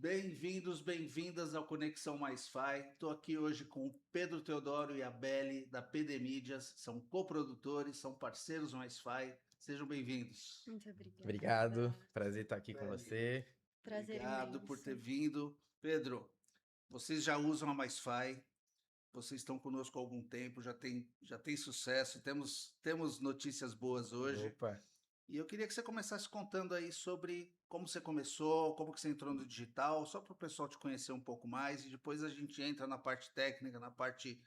Bem-vindos, bem-vindas ao Conexão Mais Fi. Estou aqui hoje com o Pedro Teodoro e a Beli da PD Mídias. São coprodutores, são parceiros Mais Fi. Sejam bem-vindos. Muito obrigada. Obrigado, prazer estar aqui com Beli, você. Prazer obrigado por ter imenso. vindo. Pedro, vocês já usam a Mais Fi, vocês estão conosco há algum tempo, já tem sucesso, temos notícias boas hoje. Opa, E eu queria que você começasse contando aí sobre como você começou, como que você entrou no digital, só para o pessoal te conhecer um pouco mais, e depois a gente entra na parte técnica, na parte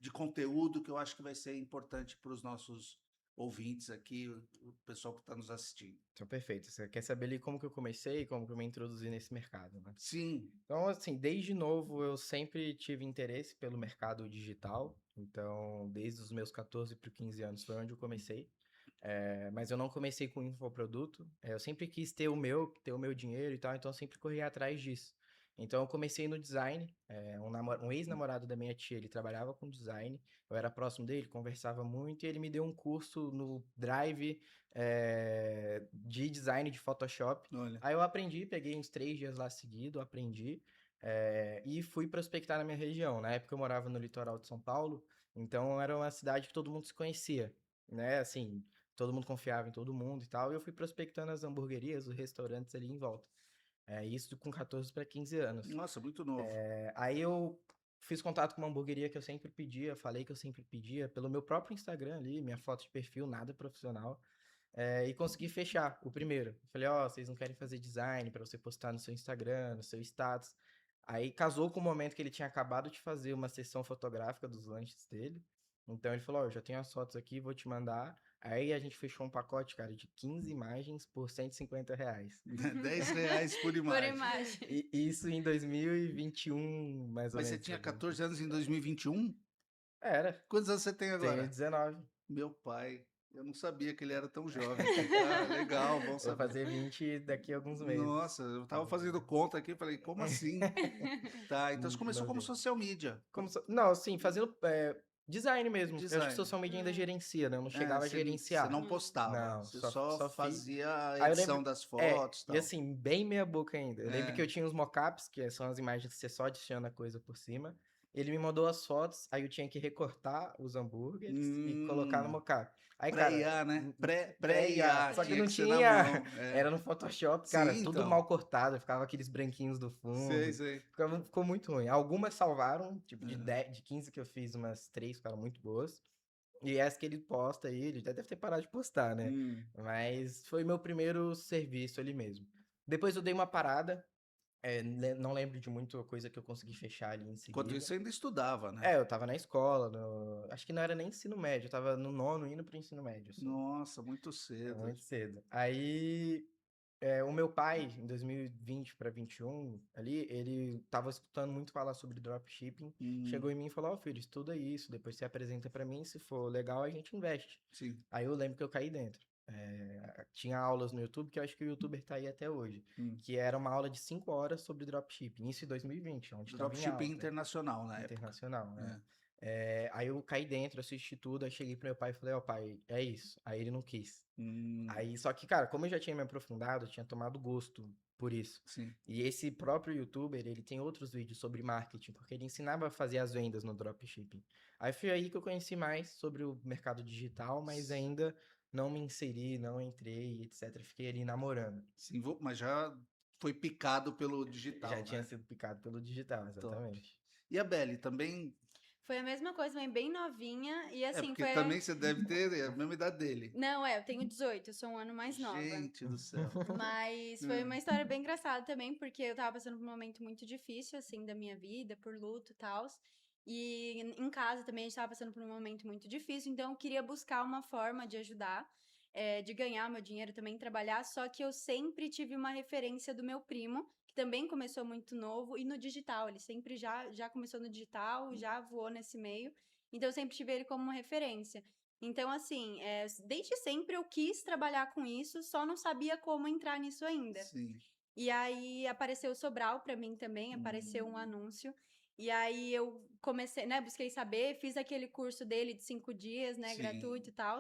de conteúdo, que eu acho que vai ser importante para os nossos ouvintes aqui, o pessoal que está nos assistindo. então perfeito. Você quer saber ali como que eu comecei, como que eu me introduzi nesse mercado, né? Sim, Então, assim, desde novo eu sempre tive interesse pelo mercado digital. Então, desde os meus 14 para 15 anos foi onde eu comecei. Mas eu não comecei com infoproduto. Eu sempre quis ter o meu dinheiro e tal, então eu sempre corri atrás disso. Então eu comecei no design. Um ex-namorado da minha tia, ele trabalhava com design. Eu era próximo dele, conversava muito e ele me deu um curso no Drive, de design de Photoshop. olha. Aí eu aprendi, peguei uns 3 dias lá seguido, aprendi. E fui prospectar na minha região. Na época eu morava no litoral de São Paulo, então era uma cidade que todo mundo se conhecia, né? Assim, todo mundo confiava em todo mundo e tal, e eu fui prospectando as hamburguerias, os restaurantes ali em volta. Isso com 14 para 15 anos. Nossa, muito novo. Aí eu fiz contato com uma hamburgueria que eu sempre pedia, falei que eu sempre pedia, pelo meu próprio Instagram ali, minha foto de perfil, nada profissional, e consegui fechar o primeiro. Falei, ó, vocês não querem fazer design para você postar no seu Instagram, no seu status. Aí casou com o momento que ele tinha acabado de fazer uma sessão fotográfica dos lanches dele. Então ele falou, ó, eu já tenho as fotos aqui, vou te mandar. Aí a gente fechou um pacote, cara, de 15 imagens por R$ 150. R$ 10 por Por imagem. imagem. E isso em 2021, mais ou Mas você menos. tinha ali. 14 anos em 2021? Era, Quantos anos você tem tenho agora? 19. Meu pai, eu não sabia que ele era tão jovem. Ah, legal, bom Vou saber. fazer 20 daqui a alguns meses. Nossa, eu tava fazendo conta aqui, falei, como assim? Tá, então você começou como Novinho. social media, Não, assim, fazendo design mesmo. Eu acho que design. social media ainda gerencia, né? Eu não É, chegava a você gerenciar. não postava, Não, você só, só só fiz. fazia a Aí eu edição lembro. das fotos e E tal. assim, bem meia boca ainda. Eu lembro que É. eu tinha os mockups, que são as imagens que você só adiciona coisa por cima. Ele me mandou as fotos, aí eu tinha que recortar os hambúrgueres e colocar no Hum, mockup. Aí, cara, pré-IA, né? pré-IA. Pré-IA, Só que tinha não que ser na tinha. mão. É. Era no Photoshop, cara, Sim, tudo então. mal cortado, ficava aqueles branquinhos do Sei, fundo. sei. Ficou muito ruim. Algumas salvaram, tipo, de É. 10, de 15 que eu fiz, umas 3 ficaram muito boas. E essa que ele posta aí, ele já deve ter parado de postar, né? Hum. Mas foi meu primeiro serviço ali mesmo. Depois eu dei uma parada, não lembro de muita coisa que eu consegui fechar ali em Enquanto seguida. isso, você ainda estudava, né? Eu tava na escola, acho que não era nem ensino médio, eu tava no nono indo pro ensino médio, assim. Nossa, muito É cedo. muito cedo. Aí, o meu pai, em 2020 para 21, ali, ele tava escutando muito falar sobre dropshipping, Hum, chegou em mim e falou, ó, filho, estuda isso, depois você apresenta pra mim, se for legal, a gente investe. sim. Aí eu lembro que eu caí dentro. Tinha aulas no YouTube, que eu acho que o YouTuber tá aí até hoje, Hum. que era uma aula de 5 horas sobre dropshipping, isso em 2020, onde estava em Dropshipping alta, internacional na época. internacional, né? É. Aí eu caí dentro, assisti tudo, aí cheguei pro meu pai e falei, ó, pai, é isso. Aí ele não quis. Hum, Aí, só que, cara, como eu já tinha me aprofundado, eu tinha tomado gosto por isso. sim. E esse próprio YouTuber, ele tem outros vídeos sobre marketing, porque ele ensinava a fazer as vendas no dropshipping. Aí foi aí que eu conheci mais sobre o mercado digital, mas ainda não me inseri, não entrei, etc. Fiquei ali namorando. Sim, mas já foi picado pelo Já digital, tinha né? sido picado pelo digital, Top. exatamente. E a Beli também? Foi a mesma coisa, mas bem novinha. E É, assim, porque foi. também você deve ter a mesma idade dele. Não, eu tenho 18, eu sou um ano mais nova. Gente do céu. Mas foi uma história bem engraçada também, porque eu tava passando por um momento muito difícil, assim, da minha vida, por luto e tal. E em casa também a gente tava passando por um momento muito difícil, então eu queria buscar uma forma de ajudar, de ganhar meu dinheiro também, trabalhar, só que eu sempre tive uma referência do meu primo, que também começou muito novo, e no digital, ele sempre já começou no digital, já voou nesse meio, então eu sempre tive ele como uma referência. Então, assim, desde sempre eu quis trabalhar com isso, só não sabia como entrar nisso ainda. Sim. E aí apareceu o Sobral pra mim também, apareceu um anúncio. E aí eu comecei, né, busquei saber, fiz aquele curso dele de 5 dias, né, Sim. gratuito e tal.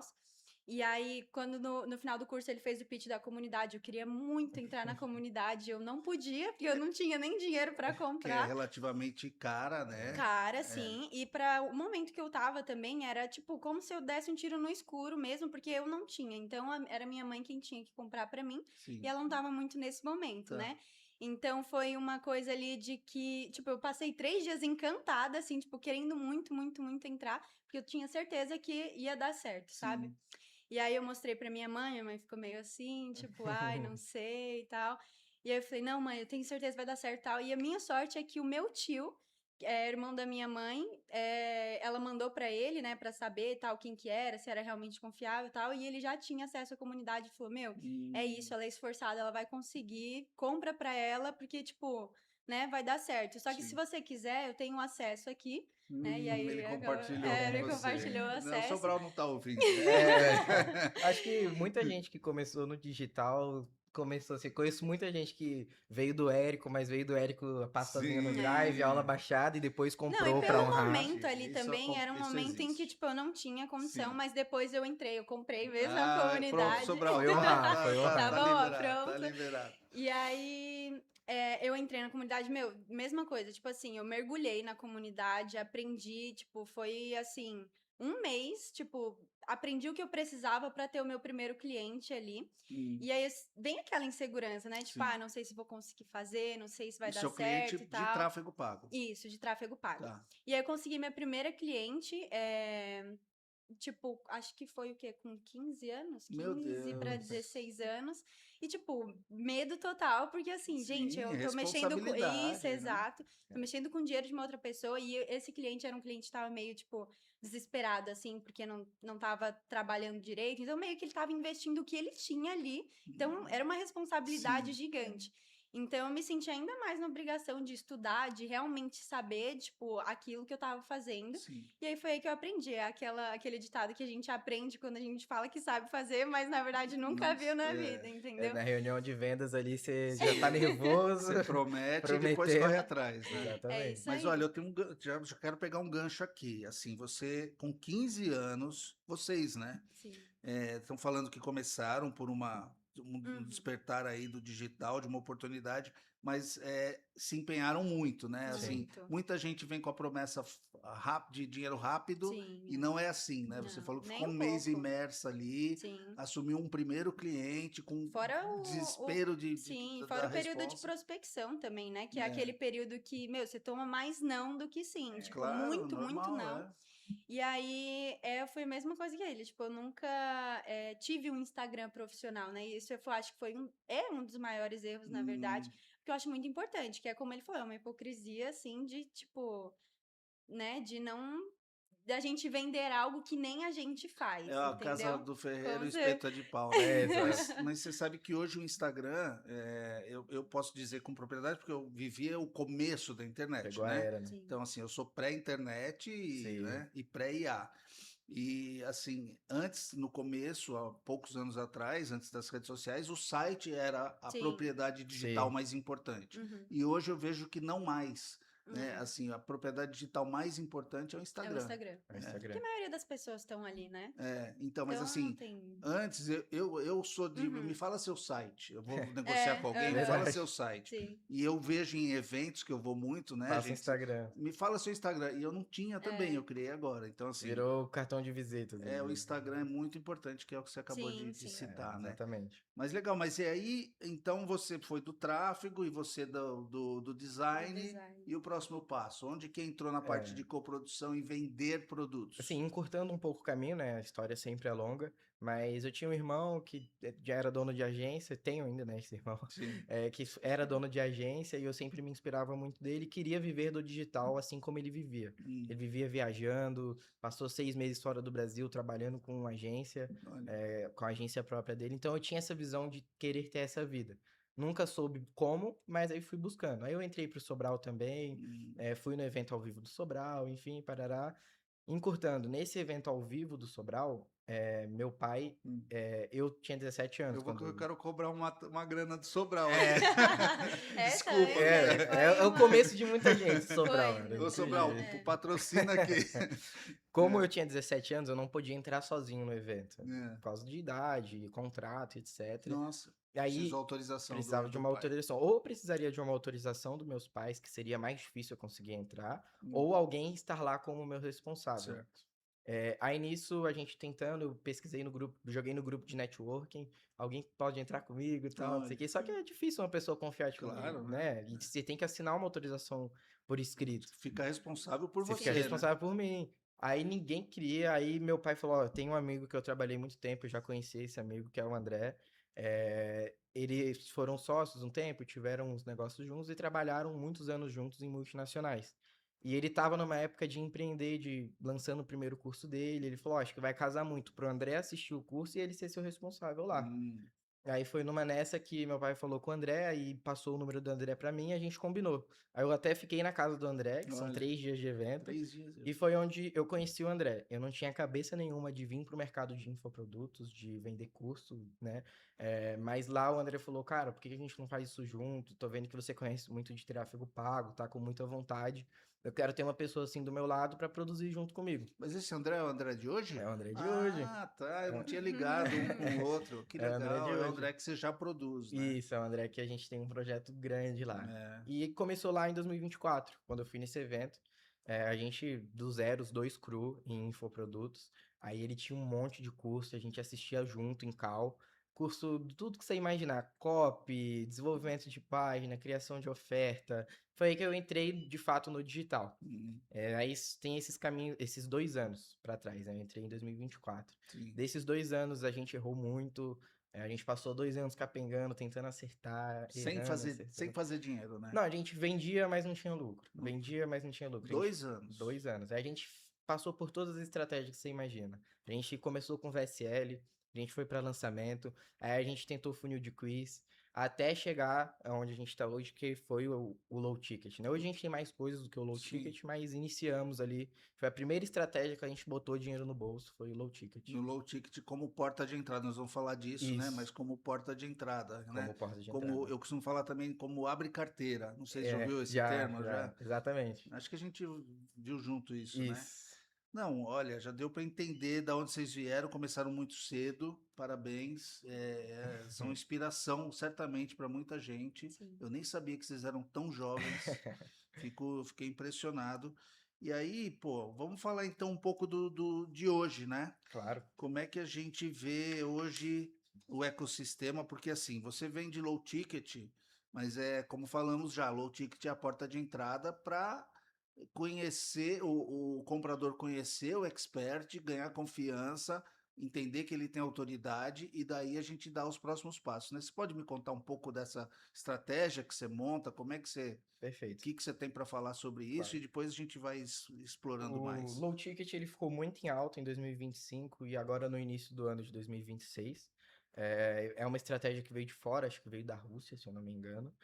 E aí, quando no final do curso ele fez o pitch da comunidade, eu queria muito entrar na comunidade, eu não podia, porque eu não tinha nem dinheiro pra Que é comprar. relativamente cara, né? Cara, É, sim. E para o momento que eu tava também, era tipo como se eu desse um tiro no escuro mesmo, porque eu não tinha. Então, era minha mãe quem tinha que comprar pra mim, e sim. ela não tava muito nesse momento, Tá. né? Então, foi uma coisa ali de que, tipo, eu passei 3 dias encantada, assim, tipo, querendo muito, muito, muito entrar, porque eu tinha certeza que ia dar certo, sabe? Sim. E aí eu mostrei pra minha mãe ficou meio assim, tipo, ai, não sei e tal. E aí eu falei, não, mãe, eu tenho certeza que vai dar certo e tal. E a minha sorte é que o meu tio, irmão da minha mãe, ela mandou pra ele, né, pra saber tal quem que era, se era realmente confiável e tal. E ele já tinha acesso à comunidade e falou, meu, é isso, Hum, ela é esforçada, ela vai conseguir, compra pra ela, porque, tipo, né, vai dar certo. Só que se sim. você quiser, eu tenho acesso aqui, né? E aí Ele compartilhou com ele você. compartilhou o Não, o acesso. Sobral não tá ouvindo. Acho que muita gente que começou no digital começou assim. Conheço muita gente que veio do Érico, mas veio do Érico a pastazinha no Drive, aula Sim. baixada e depois Não, e comprou pra pelo honrar. momento Existe. ali Isso, também, era um isso momento em que, existe. tipo, eu não tinha condição, Sim. mas depois eu entrei, eu comprei mesmo na Ah, pronto, comunidade. Sobral. Foi honrar, foi Tá honrar. bom, Liberado, tá pronto. liberado. E aí, eu entrei na comunidade, meu, mesma coisa, tipo assim, eu mergulhei na comunidade, aprendi, tipo, foi assim, um mês, tipo, aprendi o que eu precisava pra ter o meu primeiro cliente ali. Hum, E aí vem aquela insegurança, né? Tipo, sim. ah, não sei se vou conseguir fazer, não sei se vai E dar seu cliente certo e de tal. tráfego pago. Isso, de tráfego pago. Tá. E aí eu consegui minha primeira cliente, tipo, acho que foi o quê? Com 15 anos? Meu 15 para Deus. 16 anos. E, tipo, medo total, porque assim, gente, Sim, eu tô mexendo com. Isso, responsabilidade, né? exato. Tô mexendo com dinheiro de uma outra pessoa. E esse cliente era um cliente que tava meio, tipo, desesperado, assim, porque não tava trabalhando direito. Então, meio que ele tava investindo o que ele tinha ali. Então, era uma responsabilidade Sim, gigante. Então, eu me senti ainda mais na obrigação de estudar, de realmente saber, tipo, aquilo que eu tava fazendo. sim. E aí foi aí que eu aprendi. É aquele ditado que a gente aprende quando a gente fala que sabe fazer, mas na verdade nunca Não, viu na vida, é, entendeu? Na reunião de vendas ali você já tá nervoso, você promete e depois corre prometeu. atrás, né? É Exatamente. isso Mas olha, aí. eu tenho já quero pegar um gancho aqui. Assim, você com 15 anos, vocês, né? Sim. Estão falando que começaram por um Uhum. despertar aí do digital, de uma oportunidade, mas se empenharam muito, né? Sim. Assim, Muito. muita gente vem com a promessa de dinheiro rápido Sim, e não é assim, né? Você não, falou que nem ficou um um mês pouco. imersa ali, Sim. assumiu um primeiro cliente com Fora desespero sim, da fora o período de resposta. prospecção também, né? Que é É, aquele período que, meu, você toma mais não do que sim. Tipo, claro, muito, muito normal, não. é. E aí, foi a mesma coisa que ele. Tipo, eu nunca tive um Instagram profissional, né? E isso eu acho que é um dos maiores erros, na verdade. Hum, Porque eu acho muito importante, que é como ele falou, é uma hipocrisia, assim, de, tipo, né? De não... Da gente vender algo que nem a gente é faz, a casa entendeu? do ferreiro, Como o você... espeto é de pau, né? Exato. Mas você sabe que hoje o Instagram, eu posso dizer com propriedade, porque eu vivia o começo da internet, Pegou a né? era, né? Sim. Então, assim, eu sou pré-internet e, Sim. né, e pré-IA. E, assim, antes, no começo, há poucos anos atrás, antes das redes sociais, o site era a Sim. propriedade digital Sim. mais importante. Uhum. E hoje eu vejo que não mais, né? É. Assim, a propriedade digital mais importante é o É o Instagram. Instagram. É o Porque Instagram. a maioria das pessoas estão ali, né? Então, mas Então, não assim, tem... antes eu sou de. Me Uhum. fala seu site. Eu vou negociar com alguém, me fala Aham. seu Verdade. site. Sim. E eu vejo em eventos que eu vou muito, né, Passa o gente? Instagram. Me fala seu Instagram. E eu não tinha também, É. eu criei agora. Então, assim, Virou cartão de visitas o ali. Instagram é muito importante, que é o que você acabou Sim, de sim. É, citar, né? exatamente. Mas legal, mas e aí, então você foi do tráfego e você do Do design. design. E o próximo passo? Onde que entrou na parte É, de coprodução e vender assim, produtos? encurtando um pouco o caminho, né? A história sempre é longa, mas eu tinha um irmão que já era dono de agência, tenho ainda, né, esse irmão, Sim. que era dono de agência e eu sempre me inspirava muito dele e queria viver do digital assim como ele vivia. Hum, Ele vivia viajando, passou 6 meses fora do Brasil trabalhando com uma agência, olha. com a agência própria dele, então eu tinha essa visão de querer ter essa vida. Nunca soube como, mas aí fui buscando. Aí eu entrei pro Sobral também, Hum, fui no evento ao vivo do Sobral, enfim, parará. Encurtando, nesse evento ao vivo do Sobral, meu pai, Hum. eu tinha 17 anos Eu quero cobrar uma grana do Sobral. Essa Desculpa. aí foi É o uma- começo de muita gente, Sobral. Foi, Era Ô, desse Sobral, jeito. patrocina aqui. Como eu tinha 17 anos, eu não podia entrar sozinho no evento, É. por causa de idade, contrato, etc. Nossa, E precisou aí autorização precisava de do uma pai. autorização, ou precisaria de uma autorização dos meus pais, que seria mais difícil eu conseguir entrar, Hum. ou alguém estar lá como meu responsável. Certo. Aí nisso, a gente tentando, eu pesquisei no grupo, joguei no grupo de networking, alguém pode entrar comigo e tal, não sei o quê. Só que é difícil uma pessoa confiar, tipo, Claro, né? né? E você tem que assinar uma autorização por escrito. Fica responsável por Você fica você, né? responsável por mim. Aí ninguém queria, aí meu pai falou, ó, tem um amigo que eu trabalhei muito tempo, eu já conheci esse amigo, que é o André. Eles foram sócios um tempo, tiveram uns negócios juntos e trabalharam muitos anos juntos em multinacionais. E ele tava numa época de empreender, de lançando o primeiro curso dele. Ele falou, ó, acho que vai casar muito pro André assistir o curso e ele ser seu responsável lá. Hum. Aí foi numa nessa que meu pai falou com o André, aí passou o número do André pra mim e a gente combinou. Aí eu até fiquei na casa do André, que são Olha, 3 dias de evento, 3 dias. e foi onde eu conheci o André. Eu não tinha cabeça nenhuma de vir pro mercado de infoprodutos, de vender curso, né? Mas lá o André falou, cara, por que a gente não faz isso junto? Tô vendo que você conhece muito de tráfego pago, tá com muita vontade. Eu quero ter uma pessoa assim do meu lado pra produzir junto comigo. Mas esse André é o André de hoje? É o André de hoje. Ah, tá. Eu não É, tinha ligado um com o outro. Que é o André de legal. É o hoje. André que você já produz, né? Isso, é o André, que a gente tem um projeto grande lá. É. E começou lá em 2024, quando eu fui nesse evento. A gente, do zero, os 2 cru em infoprodutos. Aí ele tinha um monte de curso, a gente assistia junto em call. Curso de tudo que você imaginar, copy, desenvolvimento de página, criação de oferta. Foi aí que eu entrei, de fato, no digital. Hum, Aí tem esses caminhos, esses 2 anos para trás, né? Eu entrei em 2024. sim. Desses 2 anos a gente errou muito, a gente passou 2 anos capengando, tentando acertar, errando, Sem acertando. fazer dinheiro, né? Não, a gente vendia, mas não tinha lucro. Não. Vendia, mas não tinha lucro. 2 anos. 2 anos. Aí a gente passou por todas as estratégias que você imagina. A gente começou com VSL, a gente foi para lançamento, aí a gente tentou funil de quiz, até chegar aonde a gente está hoje, que foi o low ticket, né? Hoje a gente tem mais coisas do que o low Sim. ticket, mas iniciamos ali. Foi a primeira estratégia que a gente botou dinheiro no bolso, foi o low ticket. No low ticket como porta de entrada. Nós vamos falar disso, né? Isso. Mas como porta de entrada, né? Como porta de Como entrada. eu costumo falar também como abre carteira. Não sei se já ouviu esse Já, termo já. exatamente. Acho que a gente viu junto isso, né? Isso. Não, olha, já deu para entender da onde vocês vieram, começaram muito cedo, parabéns, são inspiração certamente para muita gente. Sim. Eu nem sabia que vocês eram tão jovens, fiquei impressionado. E aí, pô, vamos falar então um pouco de hoje, né? Claro. Como é que a gente vê hoje o ecossistema? Porque assim, você vende low ticket, mas como falamos já, low ticket é a porta de entrada para conhecer o comprador, conhecer o expert, ganhar confiança, entender que ele tem autoridade e daí a gente dá os próximos passos, né? Você pode me contar um pouco dessa estratégia que você monta, como é que você, o Perfeito. que você tem para falar sobre isso Claro. e depois a gente vai explorando O mais. low ticket ele ficou muito em alta em 2025 e agora no início do ano de 2026. É uma estratégia que veio de fora, acho que veio da Rússia, se eu não me engano,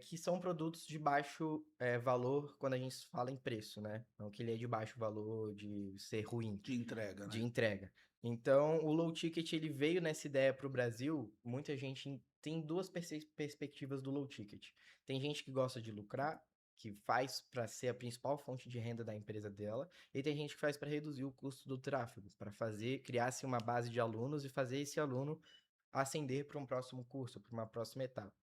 que são produtos de baixo valor quando a gente fala em preço, né? Não que ele é de baixo valor, de ser ruim, De entrega, né? de entrega. Então, o low ticket ele veio nessa ideia para o Brasil. Muita gente tem duas perspectivas do low ticket. Tem gente que gosta de lucrar, que faz para ser a principal fonte de renda da empresa dela, e tem gente que faz para reduzir o custo do tráfego, para criar-se uma base de alunos e fazer esse aluno ascender para um próximo curso, para uma próxima etapa.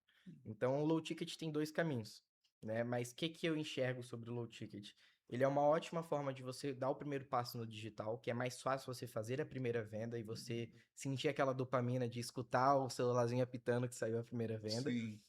Então, o low ticket tem 2 caminhos, né? Mas o que eu enxergo sobre o low ticket? Ele é uma ótima forma de você dar o primeiro passo no digital, que é mais fácil você fazer a primeira venda e você sentir aquela dopamina de escutar o celularzinho apitando que saiu a primeira venda. Sim.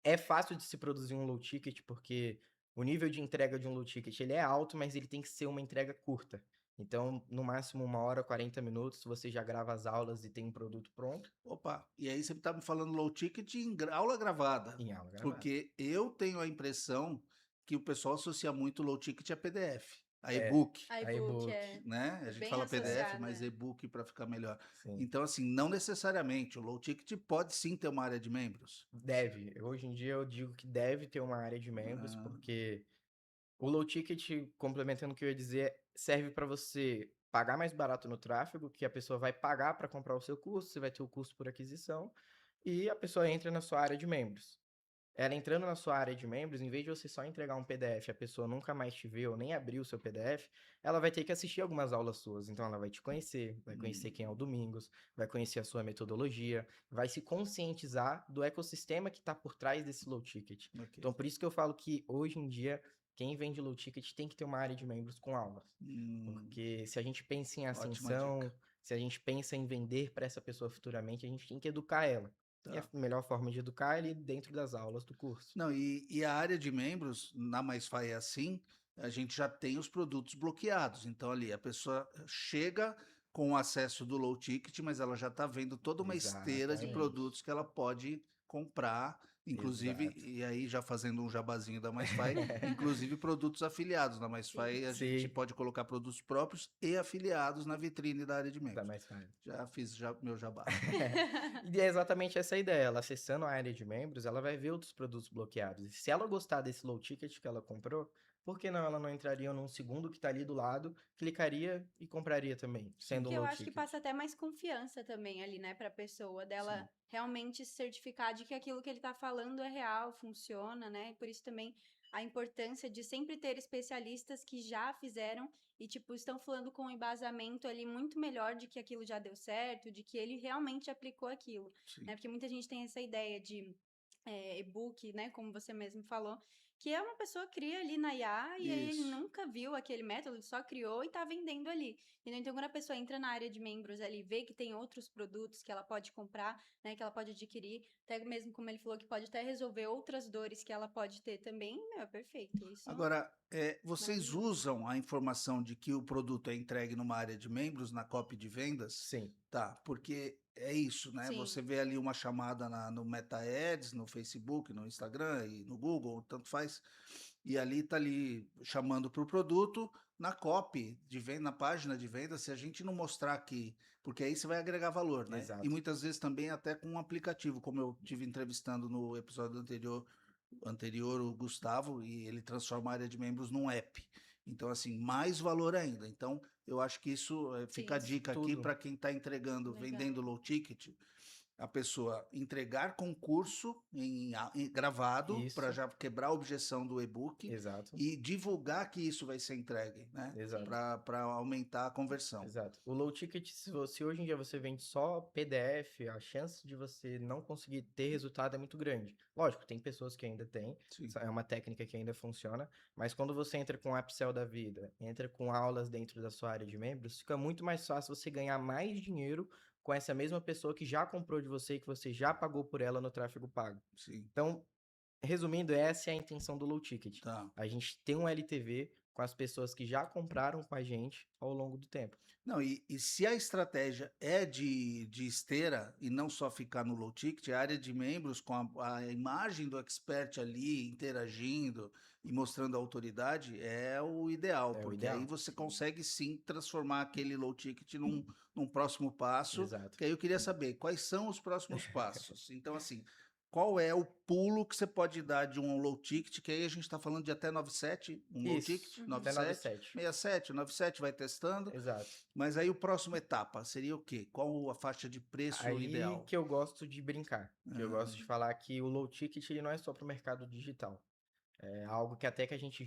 É fácil de se produzir um low ticket, porque o nível de entrega de um low ticket ele é alto, mas ele tem que ser uma entrega curta. Então, no máximo 1 hora, 40 minutos, você já grava as aulas e tem um produto pronto Opa, e aí você está me falando low ticket em aula gravada, em aula gravada. porque eu tenho a impressão que o pessoal associa muito low ticket a PDF, a É, e-book, A iBook. e-book é né? A gente bem fala PDF, associado, mas é. e-book para ficar melhor. Sim. Então, assim, não necessariamente. O low ticket pode sim ter uma área de membros. Deve. Hoje em dia eu digo que deve ter uma área de membros, Ah, porque o low ticket, complementando o que eu ia dizer, serve para você pagar mais barato no tráfego, que a pessoa vai pagar para comprar o seu curso, você vai ter o custo por aquisição, e a pessoa entra na sua área de membros. Ela entrando na sua área de membros, em vez de você só entregar um PDF, a pessoa nunca mais te vê ou nem abrir o seu PDF, ela vai ter que assistir algumas aulas suas. Então, ela vai te conhecer, vai conhecer quem é o Domingos, vai conhecer a sua metodologia, vai se conscientizar do ecossistema que está por trás desse low ticket. Ok. Então, por isso que eu falo que, hoje em dia, quem vende low ticket tem que ter uma área de membros com aulas. Porque se a gente pensa em Ótima ascensão, dica. se a gente pensa em vender para essa pessoa futuramente, a gente tem que educar ela. E a Tá. melhor forma de educar é ali dentro das aulas do curso. Não, e a área de membros, na MySFI é assim, a gente já tem os produtos bloqueados. Então, ali, a pessoa chega com o acesso do low ticket, mas ela já está vendo toda uma esteira de Exatamente. produtos que ela pode comprar, inclusive, Exato. e aí já fazendo um jabazinho da MySFI, inclusive produtos afiliados. Na MySFI a gente Sim. pode colocar produtos próprios e afiliados na vitrine da área de Dá membros. mais fácil. Já fiz meu jabá. E é exatamente essa a ideia. Ela acessando a área de membros, ela vai ver outros produtos bloqueados. E se ela gostar desse low ticket que ela comprou, por que não ela não entraria num segundo que tá ali do lado, clicaria e compraria também, sendo um Porque eu low acho que ticket? passa até mais confiança também ali, né, pra pessoa, dela Sim. realmente se certificar de que aquilo que ele tá falando é real, funciona, né? E por isso também a importância de sempre ter especialistas que já fizeram e, tipo, estão falando com um embasamento ali muito melhor de que aquilo já deu certo, de que ele realmente aplicou aquilo, Sim. né? Porque muita gente tem essa ideia de e-book, né, como você mesmo falou, que é uma pessoa cria ali na IA e aí ele Isso. nunca viu aquele método, ele só criou e tá vendendo ali. Entendeu? Então, quando a pessoa entra na área de membros ali, vê que tem outros produtos que ela pode comprar, né, que ela pode adquirir, até mesmo como ele falou, que pode até resolver outras dores que ela pode ter também, meu, é perfeito. Isso Agora, vocês maravilhoso. usam a informação de que o produto é entregue numa área de membros na copy de vendas? Sim. Tá, porque é isso, né? Sim. Você vê ali uma chamada no Meta Ads, no Facebook, no Instagram e no Google, tanto faz, e ali tá ali chamando para o produto, na copy de venda, na página de venda, se a gente não mostrar aqui, porque aí você vai agregar valor, né? E Exato. muitas vezes também até com um aplicativo, como eu tive entrevistando no episódio anterior o Gustavo, e ele transforma a área de membros num app. Então, assim, mais valor ainda. Então, eu acho que isso fica a Sim. dica aqui Tudo. para quem está entregando, Legal. vendendo low ticket, a pessoa entregar concurso gravado para Isso. já quebrar a objeção do e-book Exato. e divulgar que isso vai ser entregue, né? Exato. Para aumentar a conversão. Exato. O low ticket, se hoje em dia você vende só PDF, a chance de você não conseguir ter resultado é muito grande. Lógico, tem pessoas que ainda têm, Sim. é uma técnica que ainda funciona, mas quando você entra com o upsell da vida, entra com aulas dentro da sua área de membros, fica muito mais fácil você ganhar mais dinheiro com essa mesma pessoa que já comprou de você e que você já pagou por ela no tráfego pago. Sim. Então, resumindo, essa é a intenção do low ticket. Tá. A gente tem um LTV com as pessoas que já compraram com a gente ao longo do tempo. Não, e se a estratégia é de esteira e não só ficar no low ticket, a área de membros com a imagem do expert ali interagindo e mostrando a autoridade é o ideal, É o porque aí ideal. você consegue sim transformar aquele low ticket num próximo passo. Exato. Que aí eu queria saber quais são os próximos passos. Então, assim, qual é o pulo que você pode dar de um low ticket, que aí a gente está falando de até 97, um low ticket, Isso, Uhum. até 97, 97. 67, 97, vai testando. Exato. Mas aí o próximo etapa seria o quê? Qual a faixa de preço Aí ideal? que eu gosto de brincar, que eu gosto de Ah, falar que o low ticket ele não é só para o mercado digital. É algo que até que a gente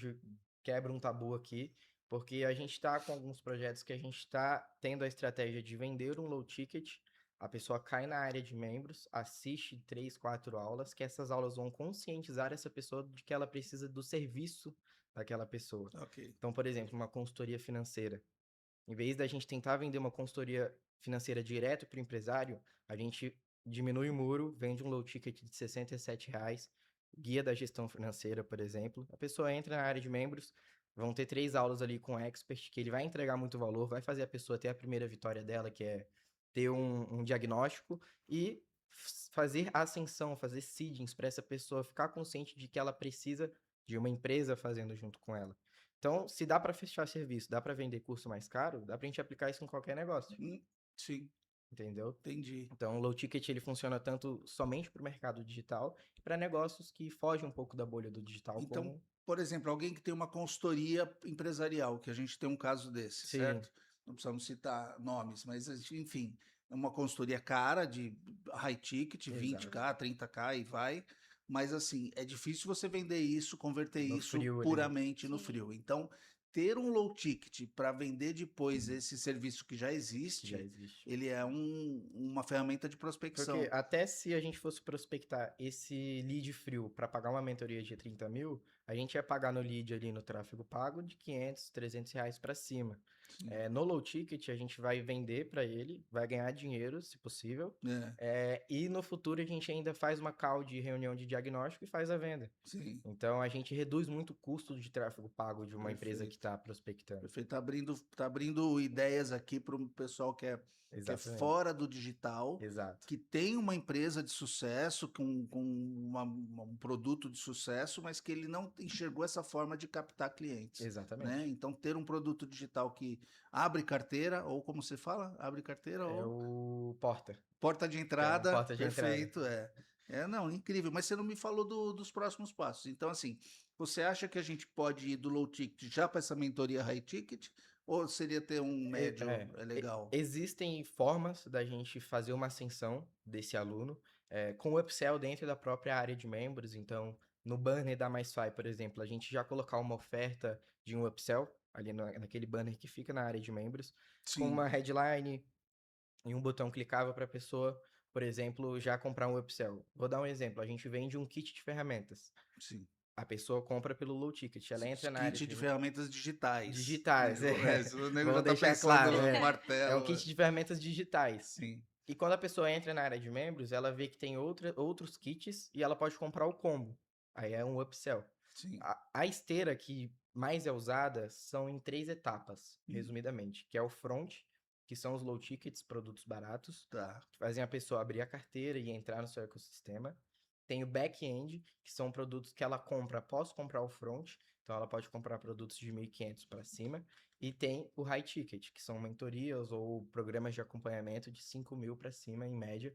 quebra um tabu aqui, porque a gente está com alguns projetos que a gente está tendo a estratégia de vender um low ticket, a pessoa cai na área de membros, assiste 3, 4 aulas, que essas aulas vão conscientizar essa pessoa de que ela precisa do serviço daquela pessoa. ok. Então, por exemplo, uma consultoria financeira. Em vez da gente tentar vender uma consultoria financeira direto para o empresário, a gente diminui o muro, vende um low ticket de R$ 67, guia da gestão financeira, por exemplo. A pessoa entra na área de membros, vão ter 3 aulas ali com o expert, que ele vai entregar muito valor, vai fazer a pessoa ter a primeira vitória dela, que é ter um diagnóstico, e fazer ascensão, fazer seedings para essa pessoa ficar consciente de que ela precisa de uma empresa fazendo junto com ela. Então, se dá para fechar serviço, dá para vender curso mais caro, dá para a gente aplicar isso em qualquer negócio, Sim, entendeu? entendi. Então, o low ticket ele funciona tanto somente para o mercado digital e para negócios que fogem um pouco da bolha do digital, Então, como por exemplo, alguém que tem uma consultoria empresarial, que a gente tem um caso desse, Sim. certo? não precisamos citar nomes, mas enfim, é uma consultoria cara de high ticket, Exato. 20k, 30k e vai, mas assim, é difícil você vender isso, converter No isso frio ali, né? puramente no Sim. frio. Então, ter um low ticket para vender depois esse serviço que já Que já existe, existe. ele é uma ferramenta de Porque prospecção. até se a gente fosse prospectar esse lead frio para pagar uma mentoria de 30 mil, a gente ia pagar no lead ali no tráfego pago de 500, 300 reais para cima. Sim. No low ticket, a gente vai vender para ele, vai ganhar dinheiro, se possível. É, E no futuro a gente ainda faz uma call de reunião de diagnóstico e faz a venda. sim. Então a gente reduz muito o custo de tráfego pago de uma empresa que Perfeito. está prospectando. Perfeito. Tá abrindo ideias aqui para o pessoal que é Exatamente. fora do digital, Exato. que tem uma empresa de sucesso, com um produto de sucesso, mas que ele não enxergou essa forma de captar clientes, né? Exatamente. Então, ter um produto digital que abre carteira, ou como você fala, abre carteira, É ou o porta, porta de que é uma entrada, porta de entrada. perfeito, é. Não, incrível, mas você não me falou dos próximos passos. Então, assim, você acha que a gente pode ir do low ticket já para essa mentoria high ticket? Ou seria ter um médio legal? Existem formas da gente fazer uma ascensão desse aluno com o upsell dentro da própria área de membros. Então, no banner da MySfy, por exemplo, a gente já colocar uma oferta de um upsell ali naquele banner que fica na área de membros, com Sim, uma headline e um botão clicável para a pessoa, por exemplo, já comprar um upsell. Vou dar um exemplo: a gente vende um kit de ferramentas. sim. A pessoa compra pelo low ticket, ela entra na área Kit de de ferramentas digitais. digitais, O nego já vamos tá deixar pensando claro, no é um martelo. kit de ferramentas digitais. Sim, E quando a pessoa entra na área de membros, ela vê que tem outros kits e ela pode comprar o combo. Aí é um upsell. sim. A esteira que mais é usada são em 3 etapas, Hum, resumidamente, que é o front, que são os low tickets, produtos baratos, Tá. que fazem a pessoa abrir a carteira e entrar no seu ecossistema. Tem o back-end, que são produtos que ela compra após comprar o front, então ela pode comprar produtos de 1.500 para cima. E tem o high ticket, que são mentorias ou programas de acompanhamento de 5 mil para cima, em média.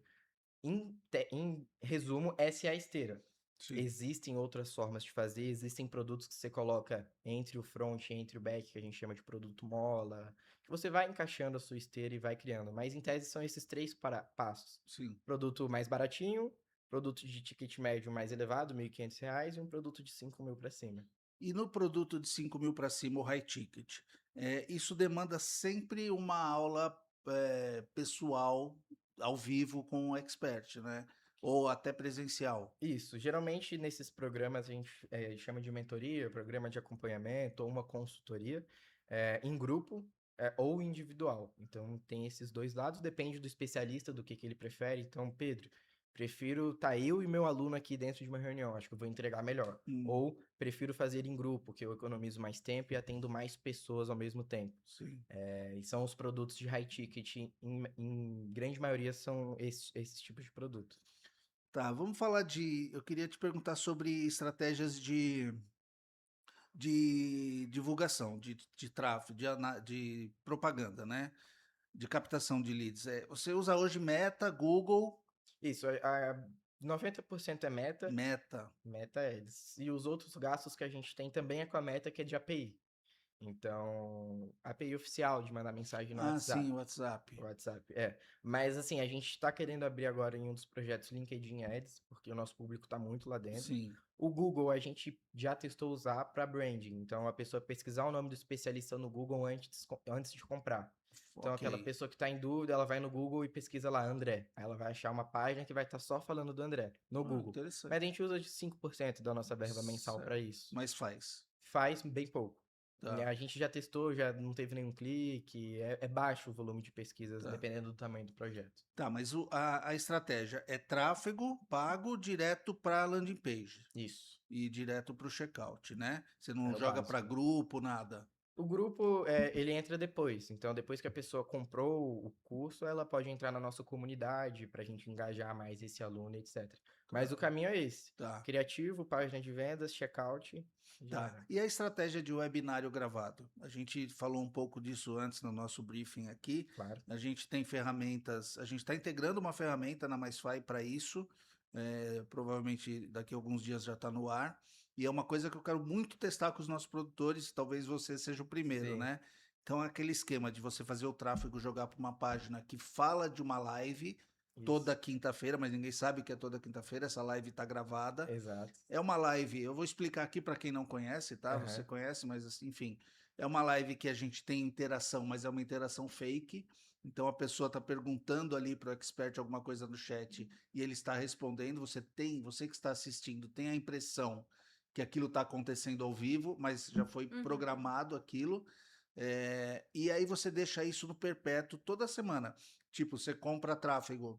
Em resumo, essa é a esteira. Sim. Existem outras formas de fazer, existem produtos que você coloca entre o front e entre o back, que a gente chama de produto mola, que você vai encaixando a sua esteira e vai criando. Mas em tese são esses 3 passos. Sim. Produto mais baratinho, produto de ticket médio mais elevado, R$ 1.500, e um produto de 5 mil para cima. E no produto de 5 mil para cima, o high ticket, isso demanda sempre uma aula pessoal, ao vivo, com o expert, né? Ou até presencial. Isso, geralmente nesses programas a gente chama de mentoria, programa de acompanhamento ou uma consultoria em grupo ou individual. Então tem esses dois lados, depende do especialista do que ele prefere. Então, Pedro, prefiro estar eu e meu aluno aqui dentro de uma reunião, acho que eu vou entregar melhor. Hum, Ou prefiro fazer em grupo, que eu economizo mais tempo e atendo mais pessoas ao mesmo tempo. sim. E são os produtos de high ticket, em grande maioria são esses tipos de produto. Tá, vamos falar de. Eu queria te perguntar sobre estratégias de divulgação, de tráfego, de propaganda, né? De captação de leads. Você usa hoje Meta, Google, Isso, a 90% é meta, Meta. meta ads. E os outros gastos que a gente tem também é com a meta, que é de API. Então, API oficial de mandar mensagem no Ah, sim, WhatsApp. WhatsApp. Mas assim, a gente está querendo abrir agora em um dos projetos LinkedIn Ads, porque o nosso público está muito lá dentro. Sim. O Google a gente já testou usar para branding. Então, a pessoa pesquisar o nome do especialista no Google antes de comprar. Então, aquela Ok. pessoa que está em dúvida, ela vai no Google e pesquisa lá André. Aí ela vai achar uma página que vai estar só falando do André no Google. Mas a Interessante. gente usa de 5% da nossa verba mensal para Certo. isso. Mas faz. Faz bem pouco. Tá, A gente já testou, já não teve nenhum clique. É baixo o volume de pesquisas, tá. dependendo do tamanho do projeto. Tá, mas a estratégia é tráfego pago direto para a landing page Isso. e direto para o checkout, né? Você É não o joga para básico. grupo, nada. O grupo, ele entra depois. Então, depois que a pessoa comprou o curso, ela pode entrar na nossa comunidade para a gente engajar mais esse aluno, etc. Mas o Tá, caminho é esse. tá. Criativo, página de vendas, checkout, já Tá. era. E a estratégia de webinário gravado? A gente falou um pouco disso antes no nosso briefing aqui. Claro. A gente tem ferramentas, a gente está integrando uma ferramenta na MySfy para isso. Provavelmente daqui a alguns dias já está no ar. E é uma coisa que eu quero muito testar com os nossos produtores, talvez você seja o primeiro, Sim. né? Então é aquele esquema de você fazer o tráfego jogar para uma página que fala de uma live toda Isso, quinta-feira, mas ninguém sabe que é toda quinta-feira, essa live está gravada. exato. É uma live, eu vou explicar aqui para quem não conhece, tá? Você Aham. conhece, mas assim, enfim, é uma live que a gente tem interação, mas é uma interação fake. Então a pessoa está perguntando ali para o expert alguma coisa no chat e ele está respondendo. Você que está assistindo, tem a impressão que aquilo está acontecendo ao vivo, mas já foi Uhum. programado aquilo. E aí você deixa isso no perpétuo toda semana. Tipo, você compra tráfego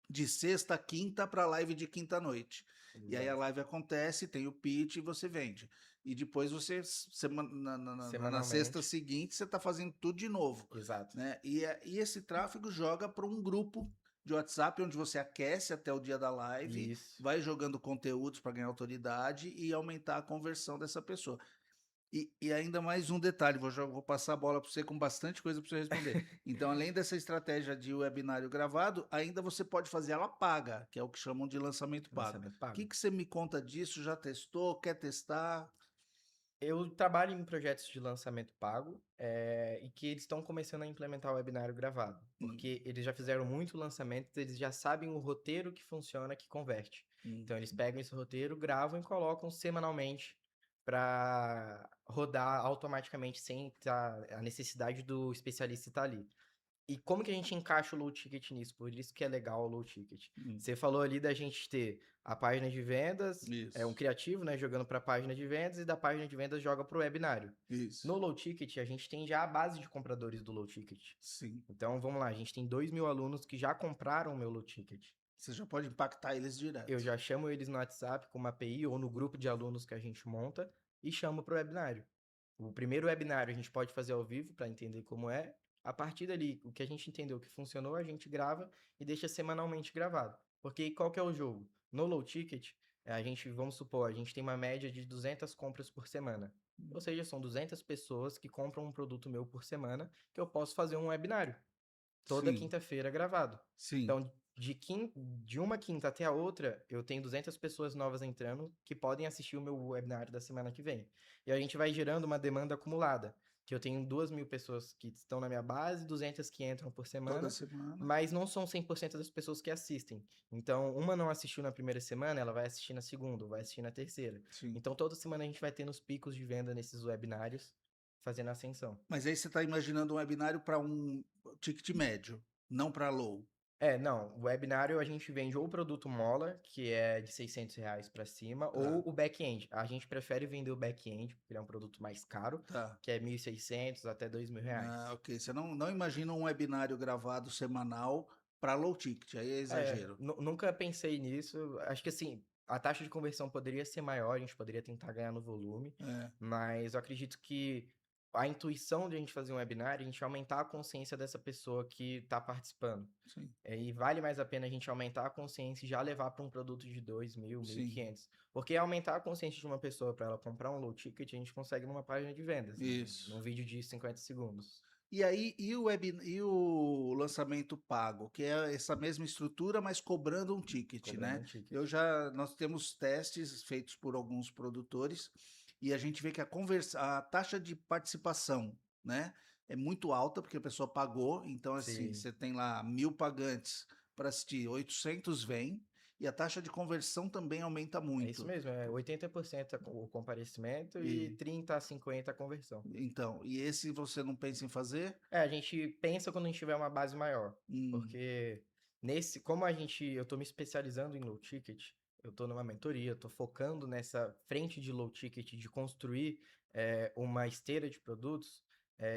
de sexta a quinta para live de quinta à noite. E aí a Exato. live acontece, tem o pitch e você vende. E depois você, na sexta Semanalmente. seguinte, você está fazendo tudo de novo. Exato. Né? E esse tráfego joga para um grupo de WhatsApp, onde você aquece até o dia da live, Isso. vai jogando conteúdos para ganhar autoridade e aumentar a conversão dessa pessoa. E ainda mais um detalhe, vou passar a bola para você com bastante coisa para você responder. Então, além dessa estratégia de webinário gravado, ainda você pode fazer ela paga, que é o que chamam de lançamento pago. Lançamento O que, pago. que você me conta disso? Já testou? Quer testar? Eu trabalho em projetos de lançamento pago, e que eles estão começando a implementar o webinário gravado, Hum, porque eles já fizeram muito lançamento, eles já sabem o roteiro que funciona, que converte. hum, Então eles pegam esse roteiro, gravam e colocam semanalmente para rodar automaticamente sem a necessidade do especialista estar ali. E como que a gente encaixa o low ticket nisso? Por isso que é legal o low ticket. hum. Você falou ali da gente ter a página de vendas, um Isso, criativo, né, jogando para a página de vendas e da página de vendas joga para o webinário. isso. No low ticket, a gente tem já a base de compradores do low ticket. Sim. Então, vamos lá, a gente tem 2.000 alunos que já compraram o meu low ticket. Você já pode impactar eles Eu direto. já chamo eles no WhatsApp com uma API ou no grupo de alunos que a gente monta e chamo para o webinário. O primeiro webinário a gente pode fazer ao vivo para entender como é. A partir dali, o que a gente entendeu que funcionou, a gente grava e deixa semanalmente gravado. Porque qual que é o jogo? No low ticket, a gente, vamos supor, a gente tem uma média de 200 compras por semana. Ou seja, são 200 pessoas que compram um produto meu por semana que eu posso fazer um webinário toda Sim, quinta-feira gravado. sim, Então, de uma quinta até a outra, eu tenho 200 pessoas novas entrando que podem assistir o meu webinário da semana que vem. E a gente vai gerando uma demanda acumulada, que eu tenho 2.000 pessoas que estão na minha base, 200 que entram por toda semana, semana. mas não são 100% das pessoas que assistem. Então, uma não assistiu na primeira semana, ela vai assistir na segunda, vai assistir na terceira. Sim. Então, toda semana a gente vai tendo os picos de venda nesses webinários, fazendo ascensão. Mas aí você está imaginando um webinário para um ticket médio, não para low. Não, o webinário a gente vende ou o produto mola, que é de R$ 600 para cima, Tá, ou o back-end. A gente prefere vender o back-end, porque ele é um produto mais caro, tá. que é 1.600 até R$ 2.000. Ok. Você não imagina um webinário gravado semanal para low ticket, aí é exagero. Nunca pensei nisso. Acho que assim, a taxa de conversão poderia ser maior, a gente poderia tentar ganhar no volume, É, mas eu acredito que a intuição de a gente fazer um webinário é a gente aumentar a consciência dessa pessoa que está participando. sim, E vale mais a pena a gente aumentar a consciência e já levar para um produto de 2.000, sim. 1.500. Porque aumentar a consciência de uma pessoa para ela comprar um low ticket, a gente consegue numa página de vendas, num Isso. vídeo de 50 segundos. E aí, e o lançamento pago, que é essa mesma estrutura, mas cobrando um ticket, Cobrando né? um ticket. Nós temos testes feitos por alguns produtores e a gente vê que a taxa de participação, né, é muito alta porque a pessoa pagou. Então, assim, Sim, você tem lá 1.000 pagantes para assistir, 800 vêm e a taxa de conversão também aumenta é isso muito. mesmo, é 80% o comparecimento e E 30 a 50% a conversão. então, e esse você não pensa em fazer? A gente pensa quando a gente tiver uma base maior, Hum, porque como eu tô me especializando em low ticket, eu tô numa mentoria, eu tô focando nessa frente de low ticket, de construir uma esteira de produtos,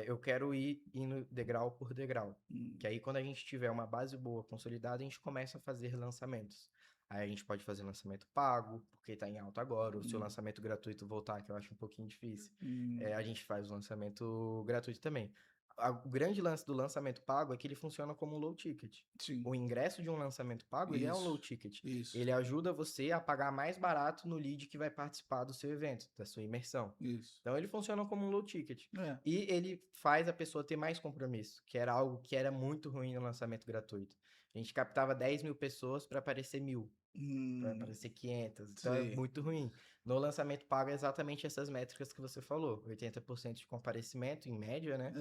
eu quero ir indo degrau por degrau. hum, Que aí quando a gente tiver uma base boa, consolidada, a gente começa a fazer lançamentos. Aí a gente pode fazer lançamento pago, porque tá em alta agora, ou se o hum, lançamento gratuito voltar, que eu acho um pouquinho difícil, hum. a gente faz o lançamento gratuito também. O grande lance do lançamento pago é que ele funciona como um low ticket. Sim, O ingresso de um lançamento pago, ele é um low isso, ticket. isso, Ele ajuda você a pagar mais barato no lead que vai participar do seu evento, da sua imersão. isso. Então ele funciona como um low ticket. É, E ele faz a pessoa ter mais compromisso, que era algo que era muito ruim no lançamento gratuito. A gente captava 10 mil pessoas para aparecer 1.000, para aparecer 500. Então é Sim. muito ruim. No lançamento pago é exatamente essas métricas que você falou. 80% de comparecimento, em média, né?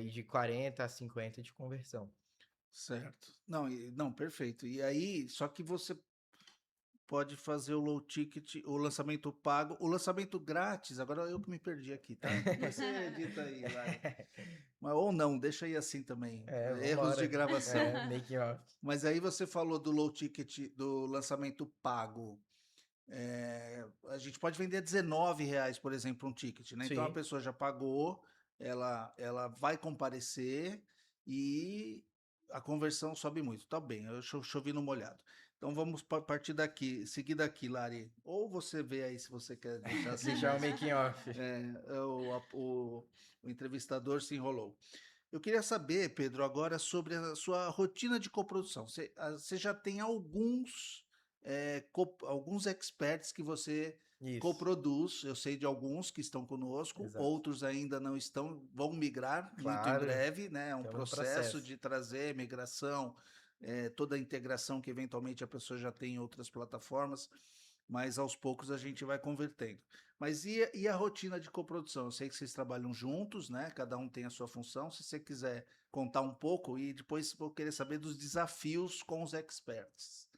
E de 40 a 50 de conversão. Certo. Não, não, perfeito. E aí, só que você pode fazer o low ticket, o lançamento pago, o lançamento grátis. Agora eu que me perdi aqui, tá? Depois você edita aí, Lari. Mas, ou não, deixa aí assim também. Erros de Vambora. gravação. Making off. Mas aí você falou do low ticket, do lançamento pago. A gente pode vender R$19, por exemplo, um ticket, né? Então a Sim. pessoa já pagou, ela vai comparecer e a conversão sobe muito. Tá bem, eu chovi no molhado. Então vamos partir daqui, seguir daqui, Lari. Ou você vê aí se você quer deixar assim Deixar o mesmo. making off. O entrevistador se enrolou. Eu queria saber, Pedro, agora sobre a sua rotina de coprodução. Você já tem alguns experts que você Isso. coproduz. Eu sei de alguns que estão conosco, Exato. outros ainda não estão, vão migrar muito em Claro. breve, né? É um Tamo no processo processo. de trazer migração, toda a integração que eventualmente a pessoa já tem em outras plataformas, mas aos poucos a gente vai convertendo. Mas e a rotina de coprodução? Eu sei que vocês trabalham juntos, né? Cada um tem a sua função. Se você quiser contar um pouco, e depois vou querer saber dos desafios com os experts.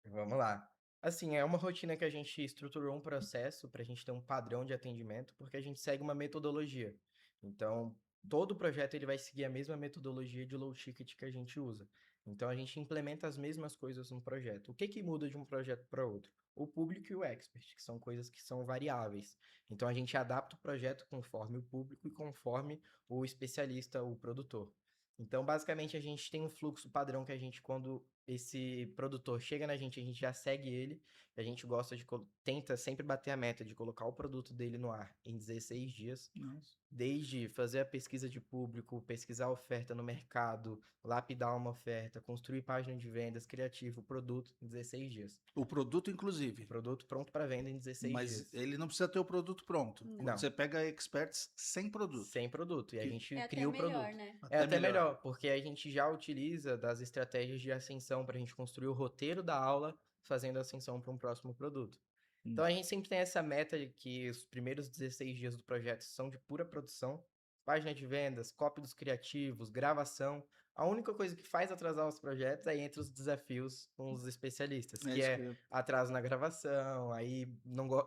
Vamos lá. Assim, é uma rotina que a gente estruturou um processo para a gente ter um padrão de atendimento, porque a gente segue uma metodologia. Então, todo projeto ele vai seguir a mesma metodologia de low ticket que a gente usa. Então, a gente implementa as mesmas coisas no projeto. O que que muda de um projeto para outro? O público e o expert, que são coisas que são variáveis. Então, a gente adapta o projeto conforme o público e conforme o especialista, o produtor. Então, basicamente, a gente tem um fluxo padrão que a gente, quando esse produtor chega na gente, a gente já segue ele. A gente gosta de tenta sempre bater a meta de colocar o produto dele no ar em 16 dias. Nossa. Desde fazer a pesquisa de público, pesquisar a oferta no mercado, lapidar uma oferta, construir página de vendas, criativo, produto em 16 dias. O produto, inclusive. Produto pronto para venda em 16 Mas dias. ele não precisa ter o produto pronto. Não. Você pega experts sem produto. Sem produto. E a gente É cria até o melhor, produto. né? É até melhor, porque a gente já utiliza das estratégias de ascensão para a gente construir o roteiro da aula, fazendo a ascensão para um próximo produto. Então a gente sempre tem essa meta de que os primeiros 16 dias do projeto são de pura produção, página de vendas, copy dos criativos, gravação. A única coisa que faz atrasar os projetos é entre os desafios com os especialistas, que é atraso na gravação, aí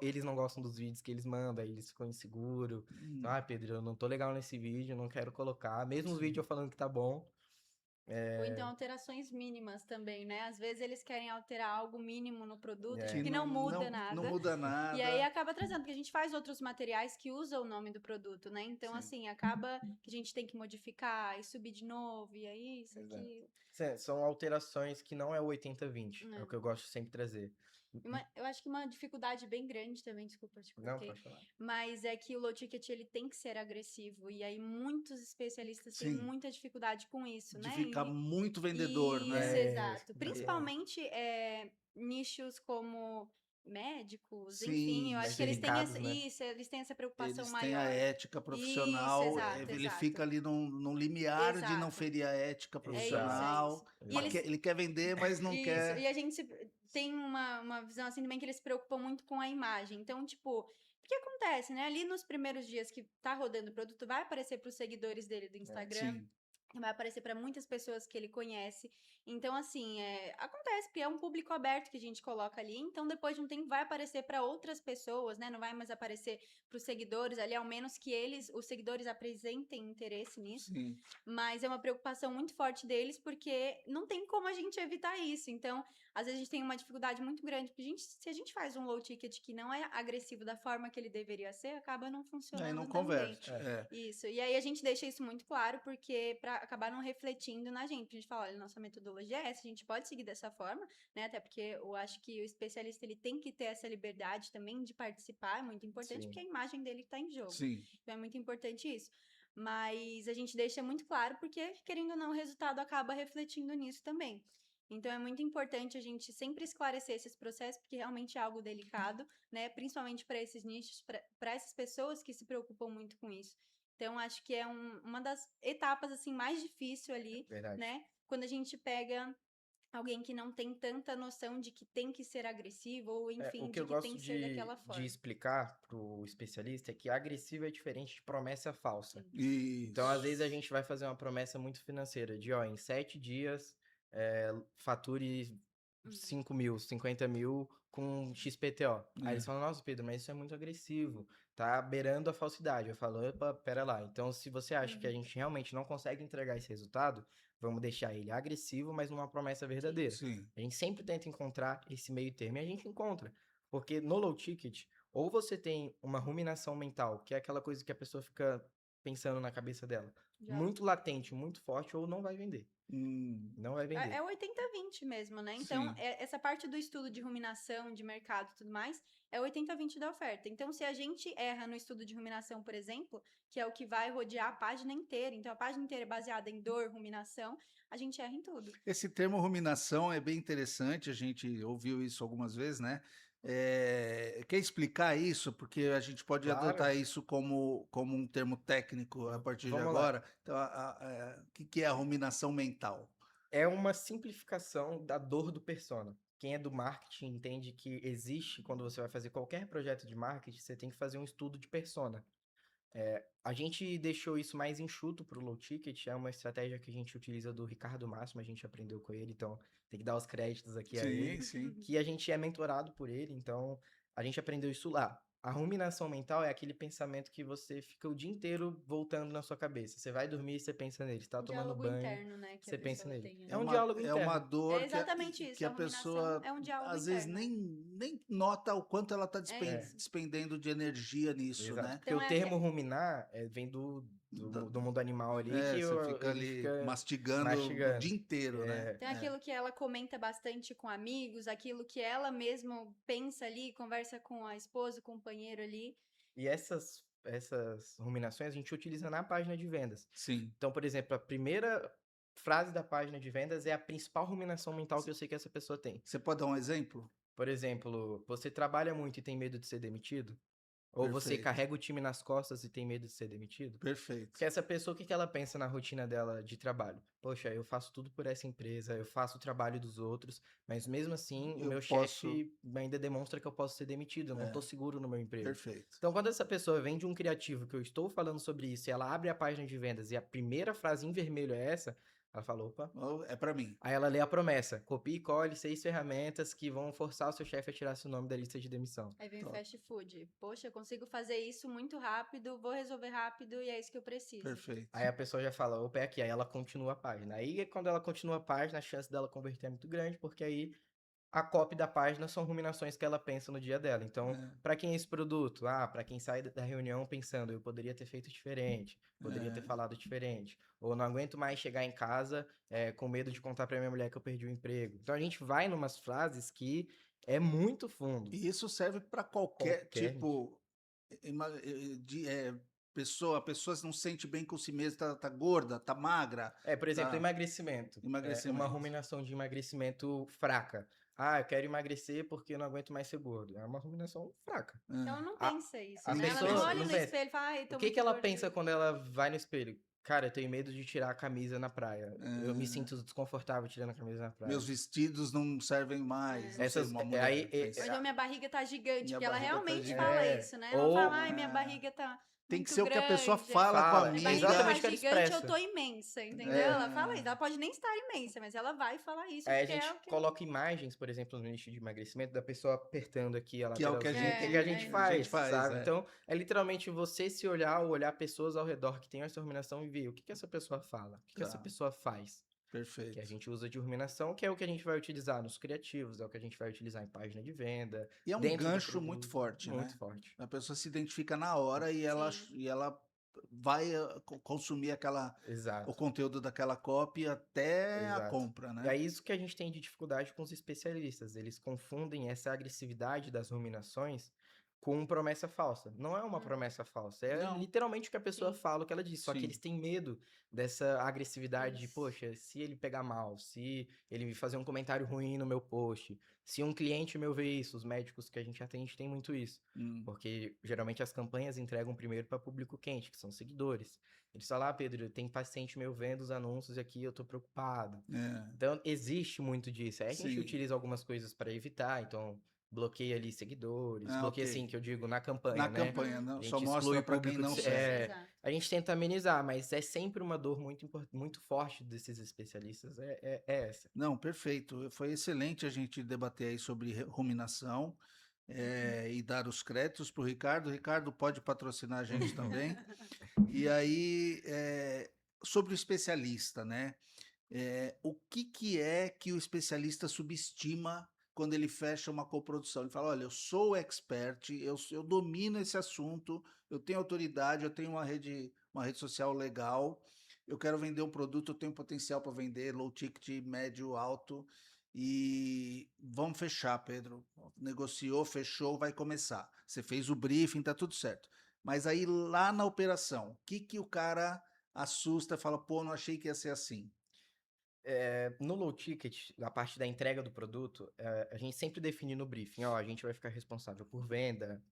eles não gostam dos vídeos que eles mandam, aí eles ficam inseguros. Então, Pedro, eu não tô legal nesse vídeo, não quero colocar. Mesmo o vídeo eu falando que tá bom. Ou então alterações mínimas também, né? Às vezes eles querem alterar algo mínimo no produto, Que que não muda nada. Não muda nada. E aí acaba trazendo, porque a gente faz outros materiais que usam o nome do produto, né? Então, assim, acaba que a gente tem que modificar e subir de novo, e aí isso aqui. São alterações que não é o 80-20, é o que eu gosto de sempre trazer. Eu acho que uma dificuldade bem grande também, desculpa, te cortei. Não, pode falar. Mas é que o low ticket, ele tem que ser agressivo. E aí muitos especialistas têm muita dificuldade com isso, de né? ficar muito vendedor, isso, né? Isso, exato. Principalmente nichos como médicos, enfim, eu acho que eles têm eles têm essa preocupação maior. Eles têm a ética profissional, isso, exato, ele fica ali num limiar de não ferir a ética profissional. Ele quer vender, mas não quer. E a gente tem uma visão assim também que eles se preocupam muito com a imagem. Então, tipo, o que acontece, né? Ali nos primeiros dias que tá rodando o produto, vai aparecer para os seguidores dele do Instagram. Vai aparecer para muitas pessoas que ele conhece. Então, assim, acontece, porque é um público aberto que a gente coloca ali. Então, depois de um tempo, vai aparecer para outras pessoas, né? Não vai mais aparecer para os seguidores ali, ao menos que os seguidores apresentem interesse nisso. Sim. Mas é uma preocupação muito forte deles, porque não tem como a gente evitar isso. Então, às vezes a gente tem uma dificuldade muito grande, porque se a gente faz um low ticket que não é agressivo da forma que ele deveria ser, acaba não funcionando. Aí não converte. Isso. E aí a gente deixa isso muito claro, porque para acabar não refletindo na gente. A gente fala, olha, nossa metodologia é essa, a gente pode seguir dessa forma, né? Até porque eu acho que o especialista ele tem que ter essa liberdade também de participar, é muito importante, porque a imagem dele está em jogo. Sim. Então é muito importante isso. Mas a gente deixa muito claro, porque, querendo ou não, o resultado acaba refletindo nisso também. Então, é muito importante a gente sempre esclarecer esses processos, porque realmente é algo delicado, né? Principalmente para esses nichos, para essas pessoas que se preocupam muito com isso. Então, acho que é uma das etapas, assim, mais difícil ali, né? Quando a gente pega alguém que não tem tanta noção de que tem que ser agressivo ou, O enfim, que de eu que tem gosto que ser daquela de forma. explicar pro especialista é que agressivo é diferente de promessa falsa. Sim. Então, às vezes, a Isso. gente vai fazer uma promessa muito financeira, de, ó, em 7 dias, fature Uhum. 5 mil, 50 mil com XPTO. Aí eles É. falam, nossa, Pedro, mas isso é muito agressivo, tá beirando a falsidade. Eu falo, opa, pera lá. Então, se você acha que a Uhum. gente realmente não consegue entregar esse resultado, vamos deixar ele agressivo, mas numa promessa verdadeira. Sim. A gente sempre tenta encontrar esse meio termo e a gente encontra. Porque no low ticket, ou você tem uma ruminação mental, que é aquela coisa que a pessoa fica pensando na cabeça dela, Já. muito latente, muito forte, ou não vai vender. Hum, Não vai vender. É 80-20 mesmo, né? Então, sim. essa parte do estudo de ruminação, de mercado e tudo mais, é 80-20 da oferta. Então, se a gente erra no estudo de ruminação, por exemplo, que é o que vai rodear a página inteira, então a página inteira é baseada em dor, ruminação, a gente erra em tudo. Esse termo ruminação é bem interessante, a gente ouviu isso algumas vezes, né? Quer explicar isso? Porque a gente pode Claro. adotar isso como um termo técnico a partir de Vamos lá. agora. Então, o que é a ruminação mental? É uma simplificação da dor do persona. Quem é do marketing entende que existe, quando você vai fazer qualquer projeto de marketing, você tem que fazer um estudo de persona. A gente deixou isso mais enxuto para o low ticket, é uma estratégia que a gente utiliza do Ricardo Máximo, a gente aprendeu com ele, então tem que dar os créditos aqui a ele, Sim. que a gente é mentorado por ele, então a gente aprendeu isso lá. A ruminação mental é aquele pensamento que você fica o dia inteiro voltando na sua cabeça. Você vai dormir e você pensa nele, você tá Um tomando diálogo banho, interno, né, que a você pensa pessoa nele. tem É ali. um diálogo É uma interno. É dor exatamente isso, que a a ruminação pessoa é um diálogo às vezes interno. nem nota o quanto ela está É isso. despendendo de energia nisso, Exato, né? porque Então, o termo ruminar vem do mundo animal ali, que Você fica ele ali fica mastigando o dia mastigando. inteiro, né? É, Então, aquilo que ela comenta bastante com amigos, aquilo que ela mesma pensa ali, conversa com a esposa, o companheiro ali. E essas ruminações a gente utiliza na página de vendas. Sim. Então, por exemplo, a primeira frase da página de vendas é a principal ruminação mental que eu sei que essa pessoa tem. Você pode dar um exemplo? Por exemplo, você trabalha muito e tem medo de ser demitido? Ou você Perfeito. carrega o time nas costas e tem medo de ser demitido? Perfeito. Porque essa pessoa, o que ela pensa na rotina dela de trabalho? Poxa, eu faço tudo por essa empresa, eu faço o trabalho dos outros, mas mesmo assim o Eu meu posso. chefe ainda demonstra que eu posso ser demitido, eu não estou seguro no meu emprego. Perfeito. Então, quando essa pessoa vem de um criativo que eu estou falando sobre isso e ela abre a página de vendas e a primeira frase em vermelho é essa, ela fala, opa. É para mim. Aí ela lê a promessa, copie e cole 6 ferramentas que vão forçar o seu chefe a tirar seu nome da lista de demissão. Aí vem o fast food. Poxa, eu consigo fazer isso muito rápido, vou resolver rápido e é isso que eu preciso. Perfeito. Aí a pessoa já fala, opa, é aqui. Aí ela continua a página. Aí quando ela continua a página, a chance dela converter é muito grande, porque aí a copy da página são ruminações que ela pensa no dia dela. Então, para quem é esse produto? Para quem sai da reunião pensando, eu poderia ter feito diferente, poderia ter falado diferente. Ou não aguento mais chegar em casa com medo de contar para minha mulher que eu perdi o emprego. Então, a gente vai numas frases que é muito fundo. E isso serve para qualquer tipo de pessoa. A pessoa não se sente bem com si mesma, tá gorda, tá magra. Por exemplo, tá... emagrecimento. Uma ruminação de emagrecimento fraca. Eu quero emagrecer porque eu não aguento mais ser gordo. É uma ruminação fraca. Ela não pensa isso, a né? pessoa Ela não olha não no pensa. espelho e fala, ai, tô O que muito ela gorda. pensa quando ela vai no espelho? Cara, eu tenho medo de tirar a camisa na praia. Eu me sinto desconfortável tirando a camisa na praia. Meus vestidos não servem mais. Não sei, uma mulher Ou então minha barriga tá gigante, porque ela realmente tá fala isso, né? Ela fala, ai, minha barriga tá tem muito que ser grande. O que a pessoa fala com a amiga. Minha barriga Exatamente o que tá ela gigante, expressa. eu tô imensa, entendeu? Ela fala isso. Ela pode nem estar imensa, mas ela vai falar isso. Aí a gente coloca imagens, por exemplo, no nicho de emagrecimento, da pessoa apertando aqui a lateral. Que é o que a gente faz, sabe? Então, é literalmente você se olhar pessoas ao redor que têm essa ruminação e ver o que essa pessoa fala, o que essa pessoa faz. Perfeito. Que a gente usa de ruminação, que é o que a gente vai utilizar nos criativos, é o que a gente vai utilizar em página de venda. E é um gancho muito forte, né? Muito forte. A pessoa se identifica na hora e ela vai consumir o conteúdo daquela copy até a compra, né? E é isso que a gente tem de dificuldade com os especialistas. Eles confundem essa agressividade das ruminações com promessa falsa. Não é uma promessa falsa, é Não. literalmente o que a pessoa Sim. fala, o que ela diz. Só que Sim. eles têm medo dessa agressividade de, Isso. poxa, se ele pegar mal, se ele me fazer um comentário ruim no meu post, se um cliente meu ver isso, os médicos que a gente atende têm muito isso. Porque geralmente as campanhas entregam primeiro para público quente, que são seguidores. Eles falam, Pedro, tem paciente meu vendo os anúncios aqui, eu tô preocupado. É. Então, existe muito disso. Aí a gente Sim. utiliza algumas coisas para evitar, então bloqueia ali seguidores, Ah, bloqueia ok. assim, que eu digo, na campanha, Na né? campanha, A não, só gente mostra exclui para quem público não de... segue. Exato. A gente tenta amenizar, mas é sempre uma dor muito forte desses especialistas, é essa. Não, perfeito. Foi excelente a gente debater aí sobre ruminação e dar os créditos para o Ricardo. Ricardo pode patrocinar a gente também. E aí, sobre o especialista, né? O que é que o especialista subestima quando ele fecha uma coprodução? Ele fala, olha, eu sou expert, eu domino esse assunto, eu tenho autoridade, eu tenho uma rede social legal, eu quero vender um produto, eu tenho potencial para vender, low ticket, médio, alto, e vamos fechar, Pedro. Negociou, fechou, vai começar. Você fez o briefing, tá tudo certo. Mas aí lá na operação, o que o cara assusta, fala, pô, não achei que ia ser assim. No low ticket, na parte da entrega do produto, a gente sempre define no briefing, ó, a gente vai ficar responsável por venda,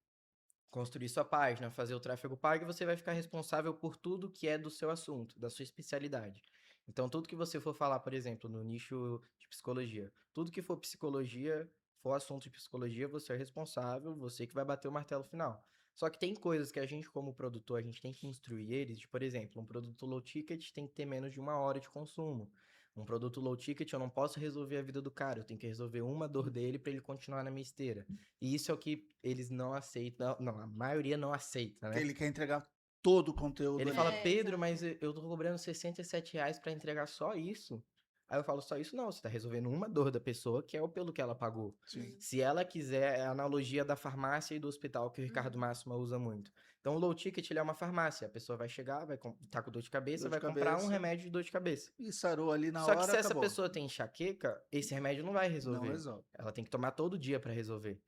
construir sua página, fazer o tráfego pago, e você vai ficar responsável por tudo que é do seu assunto, da sua especialidade. Então, tudo que você for falar, por exemplo, no nicho de psicologia, tudo que for psicologia, for assunto de psicologia, você é responsável, você que vai bater o martelo final. Só que tem coisas que a gente, como produtor, a gente tem que instruir eles, de, por exemplo, um produto low ticket tem que ter menos de 1 hora de consumo. Um produto low ticket, eu não posso resolver a vida do cara, eu tenho que resolver uma dor dele para ele continuar na minha esteira. E isso é o que eles não aceitam, não, a maioria não aceita, Que né? ele quer entregar todo o conteúdo Ele ali. fala, É, Pedro, exato. mas eu tô cobrando R$ 67 para entregar só isso. Aí eu falo, só isso não, você tá resolvendo uma dor da pessoa, que é o pelo que ela pagou. Sim. Se ela quiser, é a analogia da farmácia e do hospital que o Ricardo Máximo usa muito. Então, o low ticket, ele é uma farmácia. A pessoa vai chegar, vai tá com dor de cabeça, Dor de vai comprar um cabeça. remédio de dor de cabeça. E sarou ali na Só que hora, se essa acabou. pessoa tem enxaqueca, esse remédio não vai Não resolver. resolve. Ela tem que tomar todo dia para resolver.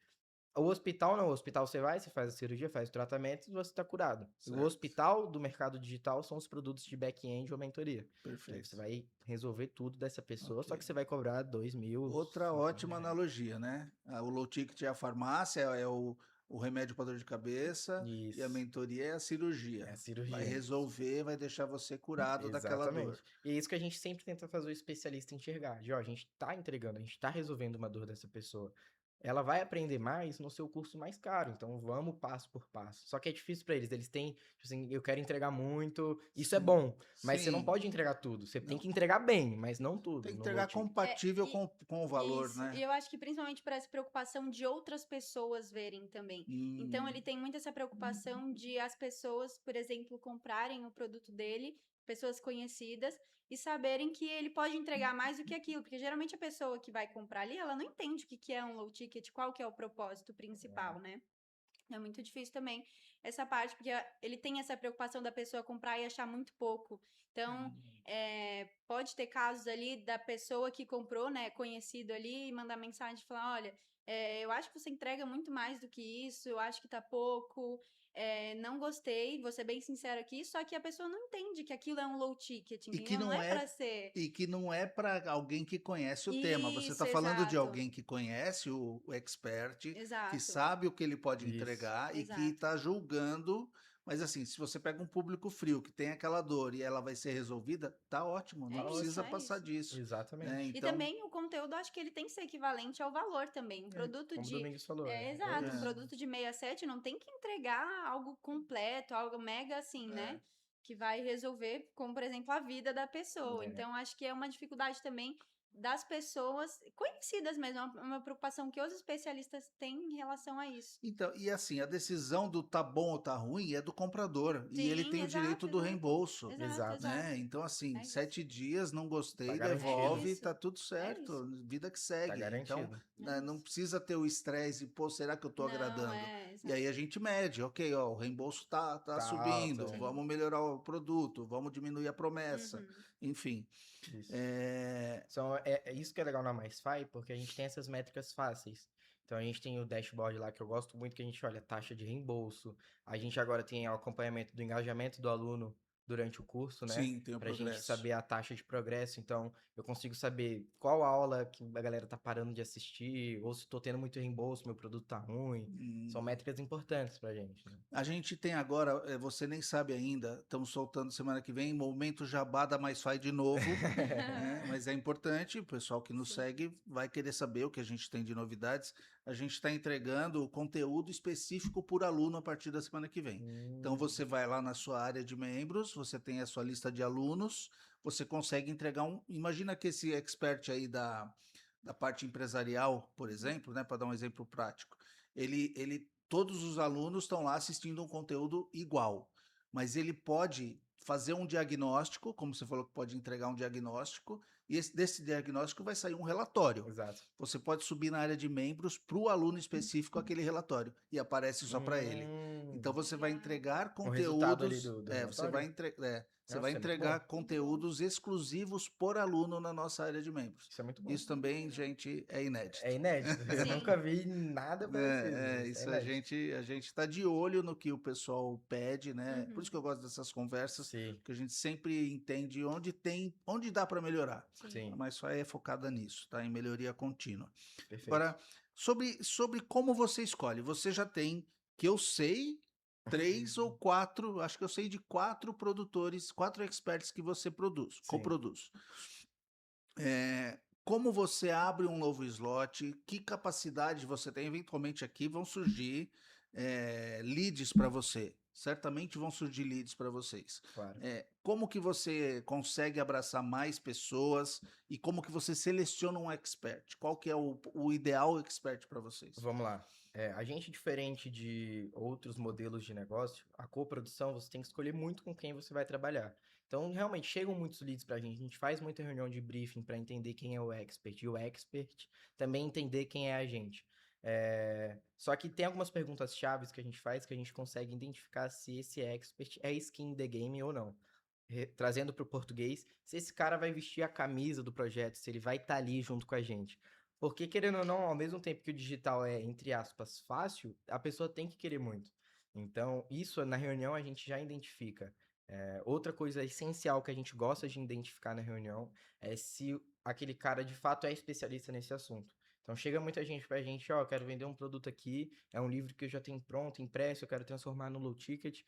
O hospital não, o hospital você vai, você faz a cirurgia, faz o tratamento e você está curado. E o Certo. hospital do mercado digital são os produtos de back-end ou mentoria. Que aí Perfeito. você vai resolver tudo dessa pessoa, só Ok. que você vai cobrar 2.000. Outra 5.000 ótima reais. analogia, né? O low ticket é a farmácia, é o remédio para dor de cabeça, e a Isso, mentoria é a cirurgia. é a Vai cirurgia. resolver, vai deixar você curado daquela dor. Exatamente. E é isso que a gente sempre tenta fazer o especialista enxergar. De, ó, a gente tá entregando, a gente tá resolvendo uma dor dessa pessoa. Ela vai aprender mais no seu curso mais caro, então vamos passo por passo. Só que é difícil para eles, eles têm, tipo assim, eu quero entregar muito, isso é Sim. bom, mas você não Sim. pode entregar tudo, você tem Não. que entregar bem, mas não tudo, Tem que no entregar low ticket. compatível E com o valor, isso, né? e eu acho que principalmente por essa preocupação de outras pessoas verem também. Então ele tem muito essa preocupação de as pessoas, por exemplo, comprarem o produto dele, pessoas conhecidas, e saberem que ele pode entregar mais do que aquilo, porque geralmente a pessoa que vai comprar ali, ela não entende o que é um low ticket, qual que é o propósito principal, né? É muito difícil também essa parte, porque ele tem essa preocupação da pessoa comprar e achar muito pouco. Então, pode ter casos ali da pessoa que comprou, né, conhecido ali, e mandar mensagem e falar, olha, eu acho que você entrega muito mais do que isso, eu acho que tá pouco, não gostei, vou ser bem sincero aqui, só que a pessoa não entende que aquilo é um low ticket, E que entendeu? Não não é é pra ser... e que não é para alguém que conhece o tema. Você Isso, está falando de exato, alguém que conhece o expert, que exato, sabe o que ele pode Isso. entregar e que exato. está julgando. Mas assim, se você pega um público frio que tem aquela dor e ela vai ser resolvida, tá ótimo, não É isso, precisa é passar isso. disso, né? Exatamente. E Então, também o conteúdo, acho que ele tem que ser equivalente ao valor também. Um produto Como o de. Domingos falou, Exato, um é, produto de 67 não tem que entregar algo completo, algo mega assim, é. né? Que vai resolver, como por exemplo, a vida da pessoa. É. Então, acho que é uma dificuldade também das pessoas conhecidas mesmo, é uma preocupação que os especialistas têm em relação a isso. Então, e assim, a decisão do tá bom ou tá ruim é do comprador e ele Sim, tem o direito exato, do exato. reembolso. Exato, Exato. Né? exato. Então, assim, É isso. 7 dias, não Tá gostei, É garantido. devolve, isso. tá tudo É isso. certo, vida que Tá segue. Então, garantido. É né, não isso. precisa ter o estresse, pô, será que eu tô Não, agradando? E exato. aí a gente mede, ok, ó, o reembolso tá Tá alto, subindo, Sim. vamos melhorar o produto, vamos diminuir a promessa, Uhum. enfim. Isso. É, É isso que é legal na MySFI, porque a gente tem essas métricas fáceis. Então a gente tem o dashboard lá que eu gosto muito, que a gente olha a taxa de reembolso. A gente agora tem o acompanhamento do engajamento do aluno durante o curso, né? Sim, tem o Pra gente progresso. saber a taxa de progresso. Então eu consigo saber qual aula que a galera tá parando de assistir, ou se tô tendo muito reembolso, meu produto tá ruim. São Hum. métricas importantes pra gente, né? A gente tem agora, você nem sabe ainda, estamos soltando semana que vem, Momento Jabá da Mais Fai de novo, né? Mas é importante, o pessoal que nos Sim. segue vai querer saber o que a gente tem de novidades. A gente está entregando conteúdo específico por aluno a partir da semana que vem. Então Hum, você vai lá na sua área de membros, você tem a sua lista de alunos, você consegue entregar um. Imagina que esse expert aí da parte empresarial, por exemplo, né, para dar um exemplo prático, todos os alunos estão lá assistindo um conteúdo igual, mas ele pode fazer um diagnóstico, como você falou que pode entregar um diagnóstico, e desse diagnóstico vai sair um relatório. exato. Você pode subir na área de membros para o aluno específico aquele relatório e aparece só para ele. Então você vai Legal. entregar Um resultado ali conteúdos, do você vai, relatório? você vai Nossa, é muito entregar bom. conteúdos exclusivos por aluno na nossa área de membros. Isso é muito bom. Isso também, gente, é É inédito. inédito. Eu nunca Sim. vi nada parecido. Isso é Isso inédito. a gente está de olho no que o pessoal pede, né? Por isso que Uhum. eu gosto dessas conversas, Sim, que a gente sempre entende onde dá para melhorar. Sim. sim, Mas só é focada nisso, tá? Em melhoria contínua. perfeito. Agora, sobre como você escolhe, você já tem, que eu sei, três ou quatro, acho que eu sei de quatro produtores, quatro experts que você produz, Sim. coproduz. Como você abre um novo slot, que capacidade você tem, eventualmente aqui vão surgir leads para você. Certamente vão surgir leads para vocês. Claro. Como que você consegue abraçar mais pessoas e como que você seleciona um expert? Qual que é o ideal expert para vocês? Vamos lá. A gente, diferente de outros modelos de negócio, a coprodução você tem que escolher muito com quem você vai trabalhar. Então, realmente, chegam muitos leads pra gente faz muita reunião de briefing para entender quem é o expert, e o expert também entender quem é a gente. Só que tem algumas perguntas chaves que a gente faz que a gente consegue identificar se esse expert é skin in the game ou não. Trazendo para o português, se esse cara vai vestir a camisa do projeto, se ele vai estar ali junto com a gente. Porque, querendo ou não, ao mesmo tempo que o digital é, entre aspas, fácil, a pessoa tem que querer muito. Então, isso na reunião a gente já identifica. Outra coisa essencial que a gente gosta de identificar na reunião é se aquele cara de fato é especialista nesse assunto. Então, chega muita gente pra gente, ó, quero vender um produto aqui, é um livro que eu já tenho pronto, impresso, eu quero transformar no low ticket,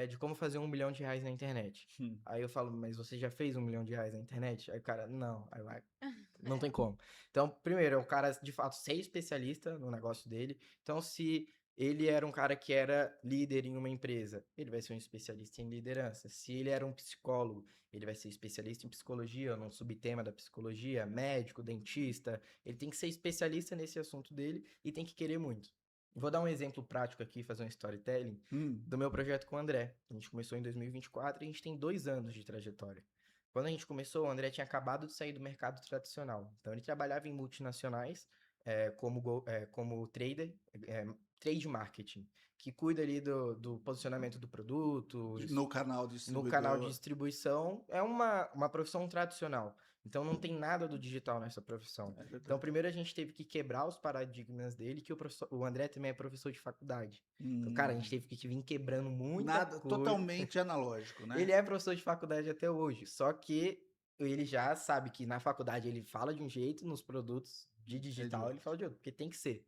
de como fazer R$ 1 milhão na internet. Hum. Aí eu falo, mas você já fez R$ 1 milhão na internet? Aí o cara, não. Aí vai, não tem como. Então, primeiro, é o cara, de fato, ser especialista no negócio dele. Então, se ele era um cara que era líder em uma empresa, ele vai ser um especialista em liderança. Se ele era um psicólogo, ele vai ser especialista em psicologia, num subtema da psicologia, médico, dentista. Ele tem que ser especialista nesse assunto dele e tem que querer muito. Vou dar um exemplo prático aqui, fazer um storytelling Hum. do meu projeto com o André. A gente começou em 2024 e a gente tem 2 anos de trajetória. Quando a gente começou, o André tinha acabado de sair do mercado tradicional. Então, ele trabalhava em multinacionais como trader, trade marketing, que cuida ali do posicionamento do produto, No canal no canal de distribuidor. distribuição. É uma profissão tradicional. Então, não tem nada do digital nessa profissão. É Então, verdade. primeiro a gente teve que quebrar os paradigmas dele, que o André também é professor de faculdade. Então, cara, a gente Hum. teve que vir quebrando muita Nada, coisa. totalmente analógico, né? Ele é professor de faculdade até hoje, só que ele já sabe que na faculdade ele fala de um jeito, nos produtos de É de digital ele outro. fala de outro, porque tem que ser.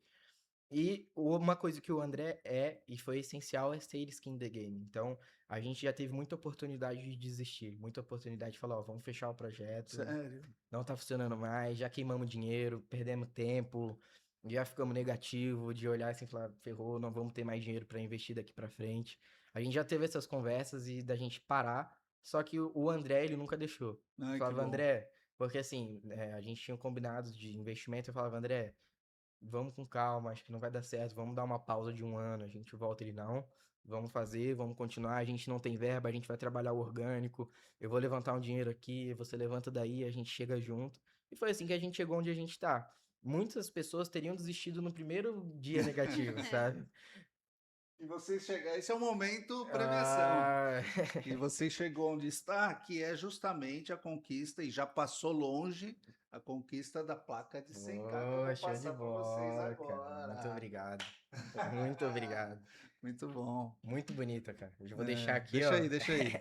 E uma coisa que o André e foi essencial, é ser skin in the game. Então, a gente já teve muita oportunidade de desistir, muita oportunidade de falar, ó, vamos fechar o projeto, Sério. não tá funcionando mais, já queimamos dinheiro, perdemos tempo, já ficamos negativo, de olhar assim e falar, ferrou, não vamos ter mais dinheiro para investir daqui para frente. A gente já teve essas conversas e da gente parar, só que o André, ele nunca deixou. Ai, que Falava, bom. André, porque assim, a gente tinha combinados de investimento, eu falava, André, vamos com calma, acho que não vai dar certo, vamos dar uma pausa de 1 ano, a gente volta. Ele, não, vamos fazer, vamos continuar, a gente não tem verba, a gente vai trabalhar o orgânico, eu vou levantar um dinheiro aqui, você levanta daí, a gente chega junto. E foi assim que a gente chegou onde a gente tá. Muitas pessoas teriam desistido no primeiro dia negativo, sabe? E você chegar, esse é o momento premiação. Ah, E você chegou onde está, que é justamente a conquista, e já passou longe a conquista da placa de 100K que eu vou Show de passar para vocês bola, cara. Muito agora. obrigado. Muito obrigado. Muito bom. Muito bonita, cara. Eu já vou deixar É, aqui, ó. deixa aí.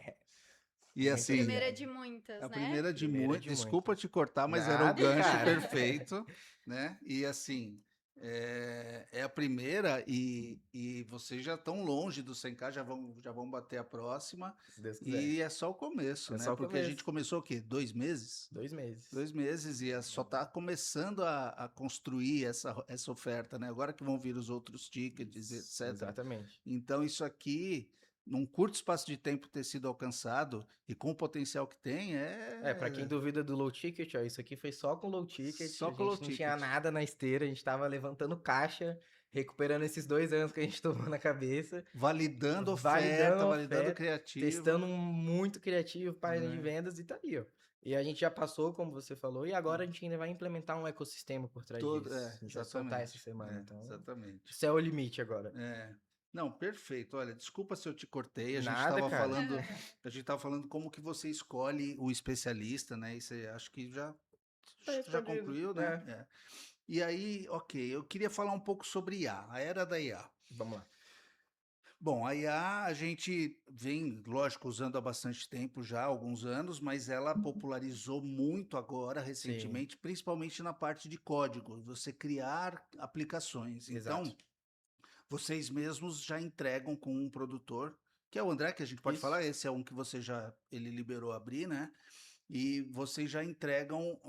E Muito assim, Primeira obrigado. de muitas, a né? primeira de Primeira muito. de Desculpa muitas. te cortar, mas era o Nada, gancho cara. perfeito, né? E assim, é a primeira e vocês já estão longe do 100K, já vão bater a próxima. Se Deus quiser. E é só o começo, É né? só o Porque a gente começo. começou o quê? 2 meses? 2 meses. 2 meses e só está começando a construir essa oferta, né? Agora que vão vir os outros tickets, etc. Exatamente. Então, isso aqui, num curto espaço de tempo ter sido alcançado e com o potencial que tem, Pra quem duvida do low ticket, ó, isso aqui foi só com low ticket. Só A com low gente não tinha ticket. nada na esteira, a gente tava levantando caixa, recuperando esses 2 anos que a gente tomou na cabeça, Validando validando oferta, a validando oferta, criativo. testando muito criativo, página de Né? vendas e tá aí, ó. E a gente já passou, como você falou, e agora a gente ainda vai implementar um ecossistema por trás disso. A gente vai soltar essa semana, então Exatamente. isso é o limite agora. Não, perfeito. Olha, desculpa se eu te cortei. Nada, cara. A gente estava falando como que você escolhe o especialista, né? Isso acho que já respondido, concluiu, né? E aí, ok, eu queria falar um pouco sobre IA, a era da IA. Vamos lá. Bom, a IA a gente vem, lógico, usando há bastante tempo já, há alguns anos, mas ela popularizou muito agora, recentemente, principalmente na parte de código, você criar aplicações. Exato. Então, vocês mesmos já entregam com um produtor, que é o André, que a gente pode Isso. falar, esse é um que ele liberou abrir, né? E vocês já entregam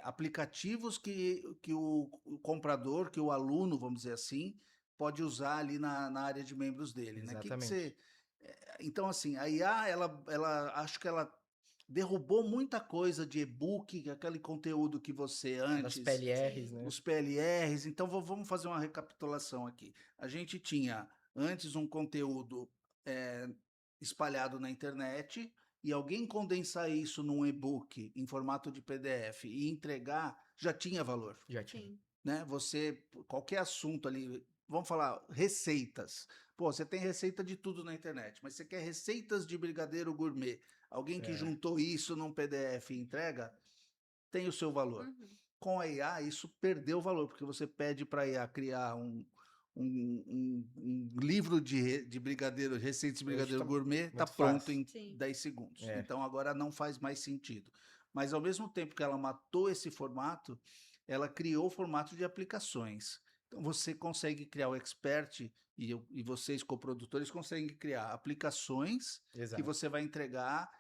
aplicativos que o comprador, que o aluno, vamos dizer assim, pode usar ali na área de membros dele, né? Exatamente. Então, assim, a IA, acho que ela derrubou muita coisa de e-book, aquele conteúdo que você Nas antes... PLRs, né? Os PLRs. Então, vamos fazer uma recapitulação aqui. A gente tinha antes um conteúdo espalhado na internet e alguém condensar isso num e-book em formato de PDF e entregar já tinha valor. Já tinha. Sim. Né? Qualquer assunto ali, vamos falar receitas. Pô, você tem receita de tudo na internet, mas você quer receitas de brigadeiro gourmet. Alguém que juntou isso num PDF e entrega, tem o seu valor. Uhum. Com a IA, isso perdeu o valor, porque você pede para a IA criar um livro de brigadeiro, receitas de brigadeiro gourmet, está pronto em 10 segundos. Então, agora não faz mais sentido. Mas, ao mesmo tempo que ela matou esse formato, ela criou o formato de aplicações. Então, você consegue criar o Expert e vocês, coprodutores, conseguem criar aplicações que você vai entregar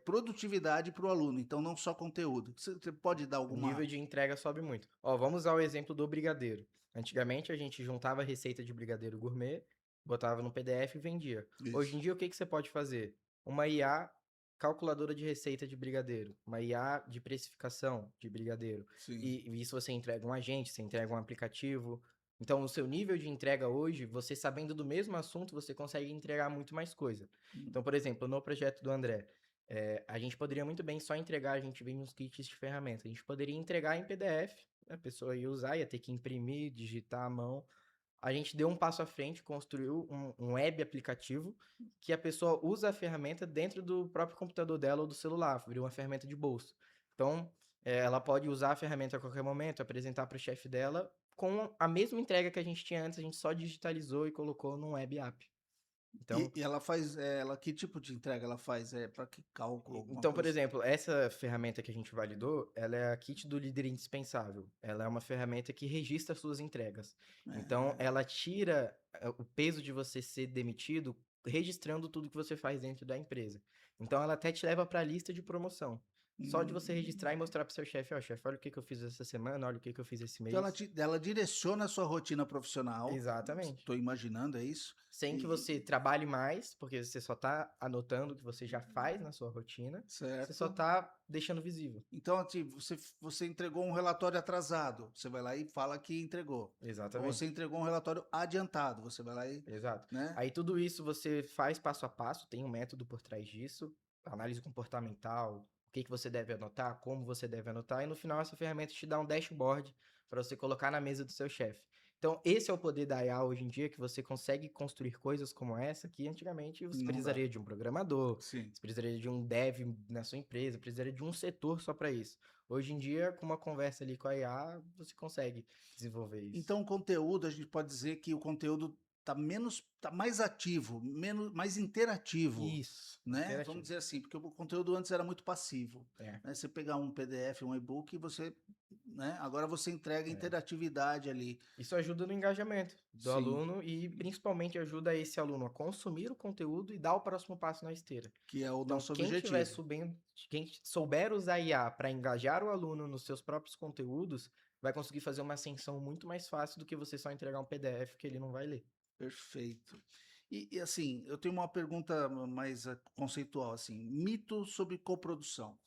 produtividade para o aluno, então não só conteúdo. Você pode dar alguma... O nível de entrega sobe muito. Ó, vamos usar o exemplo do brigadeiro. Antigamente a gente juntava a receita de brigadeiro gourmet, botava no PDF e vendia. Isso. Hoje em dia o que você pode fazer? Uma IA calculadora de receita de brigadeiro, uma IA de precificação de brigadeiro. E isso você entrega um agente, você entrega um aplicativo. Então, o seu nível de entrega hoje, você sabendo do mesmo assunto, você consegue entregar muito mais coisa. Então, por exemplo, no projeto do André, a gente poderia muito bem só entregar, a gente vem uns kits de ferramenta, a gente poderia entregar em PDF, a pessoa ia usar, ia ter que imprimir, digitar à mão. A gente deu um passo à frente, construiu um web aplicativo que a pessoa usa a ferramenta dentro do próprio computador dela ou do celular, virou uma ferramenta de bolso. Então, ela pode usar a ferramenta a qualquer momento, apresentar para o chefe dela com a mesma entrega que a gente tinha antes, a gente só digitalizou e colocou num web app. Então, e ela faz, que tipo de entrega ela faz? Para que cálculo? Então, por exemplo, essa ferramenta que a gente validou, ela é a kit do líder indispensável. Ela é uma ferramenta que registra suas entregas. Então, ela tira o peso de você ser demitido registrando tudo que você faz dentro da empresa. Então, ela até te leva para a lista de promoção. Só de você registrar e mostrar para o seu chefe, ó, chefe, olha o que eu fiz essa semana, olha o que eu fiz esse mês. Então ela direciona a sua rotina profissional. Exatamente. Estou imaginando, é isso? Sem que você trabalhe mais, porque você só está anotando o que você já faz na sua rotina. Certo. Você só está deixando visível. Então, você entregou um relatório atrasado, você vai lá e fala que entregou. Exatamente. Ou você entregou um relatório adiantado, você vai lá e... Exato. Né? Aí tudo isso você faz passo a passo, tem um método por trás disso, análise comportamental, o que você deve anotar, como você deve anotar, e no final essa ferramenta te dá um dashboard para você colocar na mesa do seu chefe. Então, esse é o poder da IA hoje em dia, que você consegue construir coisas como essa, que antigamente você Não dá. precisaria de um programador, Sim. você precisaria de um dev na sua empresa, precisaria de um setor só para isso. Hoje em dia, com uma conversa ali com a IA, você consegue desenvolver isso. Então, o conteúdo, a gente pode dizer que o conteúdo tá mais ativo, mais interativo, Isso, né? Vamos interativo. dizer assim, porque o conteúdo antes era muito passivo, É. né? Você pegar um PDF, um e-book, você, né? Agora você entrega É. interatividade ali. Isso ajuda no engajamento do Sim. aluno e principalmente ajuda esse aluno a consumir o conteúdo e dar o próximo passo na esteira. Que é o Então, nosso quem tiver objetivo. quem souber usar IA para engajar o aluno nos seus próprios conteúdos, vai conseguir fazer uma ascensão muito mais fácil do que você só entregar um PDF que ele não vai ler. Perfeito. E assim, eu tenho uma pergunta mais conceitual, assim, mito sobre coprodução.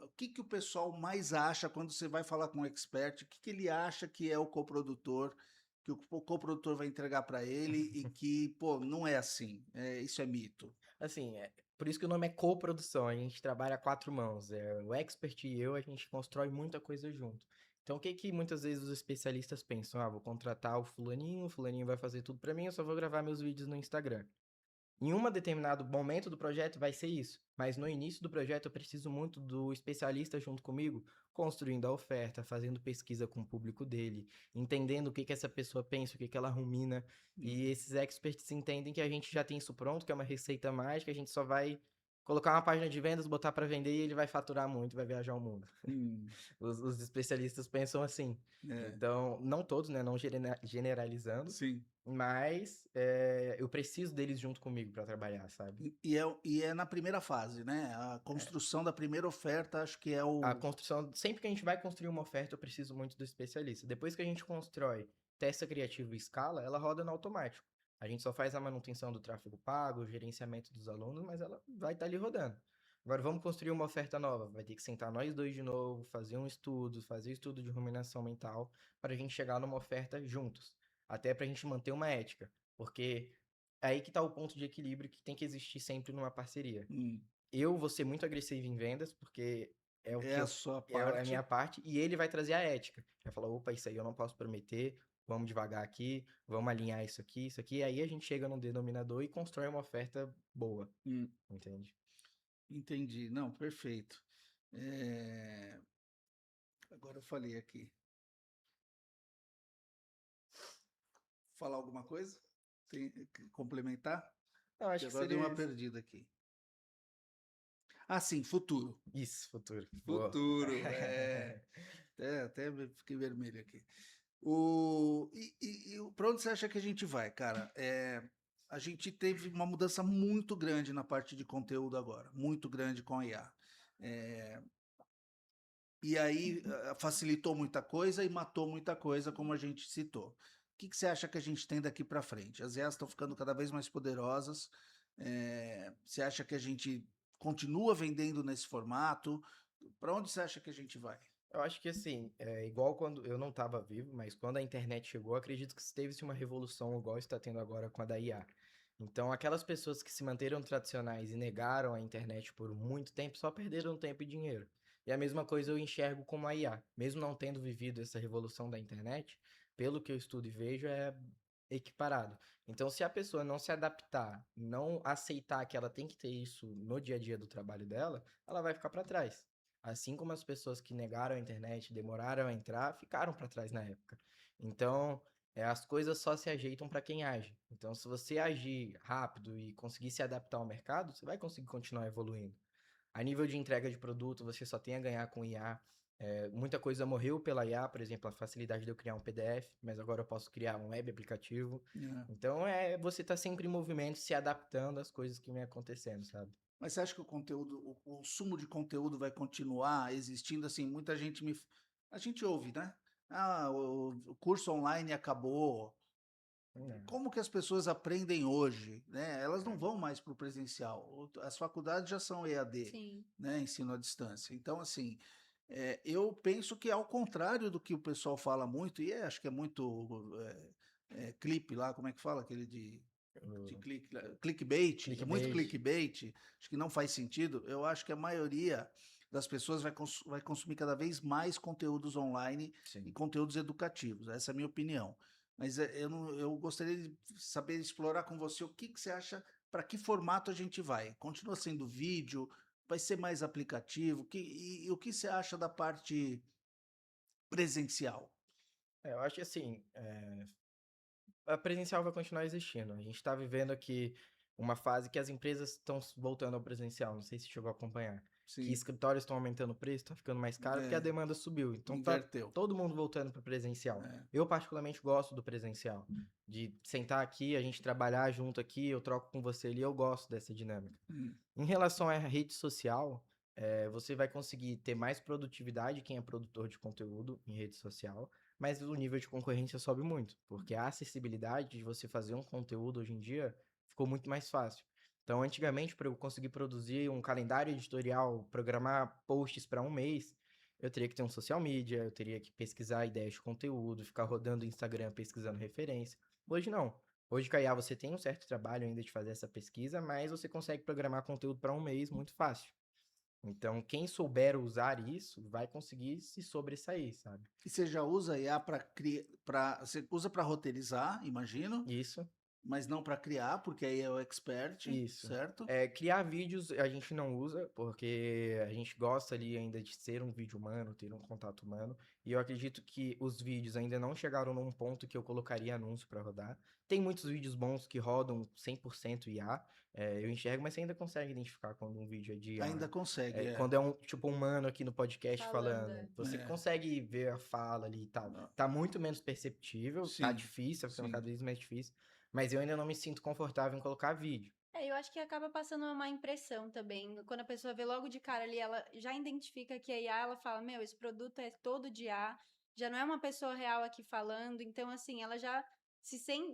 O que que o pessoal mais acha quando você vai falar com um expert? O que que ele acha que é o coprodutor, que o coprodutor vai entregar para ele e que, pô, não é assim. Isso é mito. Assim, por isso que o nome é coprodução, a gente trabalha a quatro mãos. O expert e eu, a gente constrói muita coisa junto. Então, o que que muitas vezes os especialistas pensam? Ah, vou contratar o fulaninho vai fazer tudo para mim, eu só vou gravar meus vídeos no Instagram. Em um determinado momento do projeto vai ser isso, mas no início do projeto eu preciso muito do especialista junto comigo, construindo a oferta, fazendo pesquisa com o público dele, entendendo o que que essa pessoa pensa, o que que ela rumina, e esses experts entendem que a gente já tem isso pronto, que é uma receita mágica, a gente só vai colocar uma página de vendas, botar para vender e ele vai faturar muito, vai viajar o mundo. Hum, Os especialistas pensam assim. é, Então, não todos, né? Não generalizando, sim. mas eu preciso deles junto comigo para trabalhar, sabe? E é na primeira fase, né? A construção da primeira oferta, acho que é A o. construção, sempre que a gente vai construir uma oferta, eu preciso muito do especialista. Depois que a gente constrói, testa criativo e escala, ela roda no automático. A gente só faz a manutenção do tráfego pago, o gerenciamento dos alunos, mas ela vai estar ali rodando. Agora vamos construir uma oferta nova. Vai ter que sentar nós dois de novo, fazer um estudo, fazer estudo de ruminação mental, para a gente chegar numa oferta juntos. Até para a gente manter uma ética. Porque é aí que está o ponto de equilíbrio que tem que existir sempre numa parceria. Hum, Eu vou ser muito agressivo em vendas, porque é o é que a sua é a parte. minha parte, e ele vai trazer a ética. Vai falar, opa, isso aí eu não posso prometer, vamos devagar aqui, vamos alinhar isso aqui, e aí a gente chega num denominador e constrói uma oferta boa, Hum, entende? entendi. Não, perfeito. É, agora eu falei aqui. Falar alguma coisa? Tem que complementar? Eu Que acho que agora deu uma seria isso. perdida aqui. Ah, sim, futuro. Isso, futuro. Boa. Futuro, até fiquei vermelho aqui. Para onde você acha que a gente vai, cara? A gente teve uma mudança muito grande na parte de conteúdo agora, muito grande com a IA. É, e aí facilitou muita coisa e matou muita coisa, como a gente citou. O que que você acha que a gente tem daqui para frente? As IAs estão ficando cada vez mais poderosas. Você acha que a gente continua vendendo nesse formato? Para onde você acha que a gente vai? Eu acho que assim, é igual quando eu não estava vivo, mas quando a internet chegou, acredito que teve-se uma revolução igual está tendo agora com a da IA. Então, aquelas pessoas que se manteram tradicionais e negaram a internet por muito tempo só perderam tempo e dinheiro. E a mesma coisa eu enxergo como a IA. Mesmo não tendo vivido essa revolução da internet, pelo que eu estudo e vejo, é equiparado. Então, se a pessoa não se adaptar, não aceitar que ela tem que ter isso no dia a dia do trabalho dela, ela vai ficar para trás. Assim como as pessoas que negaram a internet, demoraram a entrar, ficaram para trás na época. Então, as coisas só se ajeitam para quem age. Então, se você agir rápido e conseguir se adaptar ao mercado, você vai conseguir continuar evoluindo. A nível de entrega de produto, você só tem a ganhar com IA. Muita coisa morreu pela IA, por exemplo, a facilidade de eu criar um PDF, mas agora eu posso criar um web aplicativo. É. Então, você tá sempre em movimento, se adaptando às coisas que vem acontecendo, sabe? Mas você acha que o consumo de conteúdo vai continuar existindo? Assim, muita gente a gente ouve, né? Ah, o curso online acabou. É, Como que as pessoas aprendem hoje, né? Elas não vão mais para o presencial. As faculdades já são EAD, Sim. né? Ensino à distância. Então, assim, eu penso que ao contrário do que o pessoal fala muito, e acho que é muito clipe lá, como é que fala? Aquele de o clickbait, é muito clickbait. clickbait, acho que não faz sentido. Eu acho que a maioria das pessoas vai consumir cada vez mais conteúdos online e Sim. conteúdos educativos. Essa é a minha opinião. Mas eu gostaria de saber explorar com você o que você acha, para que formato a gente vai? Continua sendo vídeo? Vai ser mais aplicativo? E o que você acha da parte presencial? Eu acho que assim, a presencial vai continuar existindo. A gente está vivendo aqui uma fase que as empresas estão voltando ao presencial. Não sei se chegou a acompanhar. Que Sim, escritórios estão aumentando o preço, está ficando mais caro porque a é, demanda subiu. Então tá inverteu. todo mundo voltando para o presencial. É. Eu particularmente gosto do presencial, de sentar aqui, a gente trabalhar junto aqui, eu troco com você ali, eu gosto dessa dinâmica. Hum, Em relação à rede social, você vai conseguir ter mais produtividade quem é produtor de conteúdo em rede social, mas o nível de concorrência sobe muito, porque a acessibilidade de você fazer um conteúdo hoje em dia ficou muito mais fácil. Então, antigamente, para eu conseguir produzir um calendário editorial, programar posts para um mês, eu teria que ter um social media, eu teria que pesquisar ideias de conteúdo, ficar rodando o Instagram pesquisando referência. Hoje não. Hoje, com a IA, você tem um certo trabalho ainda de fazer essa pesquisa, mas você consegue programar conteúdo para um mês muito fácil. Então, quem souber usar isso vai conseguir se sobressair, sabe? E você já usa IA para criar, você usa para roteirizar, imagino, Isso. mas não para criar, porque aí é o expert, Isso. certo? Criar vídeos a gente não usa, porque a gente gosta ali ainda de ser um vídeo humano, ter um contato humano. E eu acredito que os vídeos ainda não chegaram num ponto que eu colocaria anúncio para rodar. Tem muitos vídeos bons que rodam 100% IA, eu enxergo, mas você ainda consegue identificar quando um vídeo é de Ainda IA. consegue, Quando é um tipo um humano aqui no podcast Falando, falando, você É. consegue ver a fala ali e tal. Não, Tá muito menos perceptível, tá sim, difícil, tá ficando sim. cada vez mais difícil. Mas eu ainda não me sinto confortável em colocar vídeo. Eu acho que acaba passando uma impressão também. Quando a pessoa vê logo de cara ali, ela já identifica que é IA, ela fala, meu, esse produto é todo de IA, já não é uma pessoa real aqui falando, então assim, ela já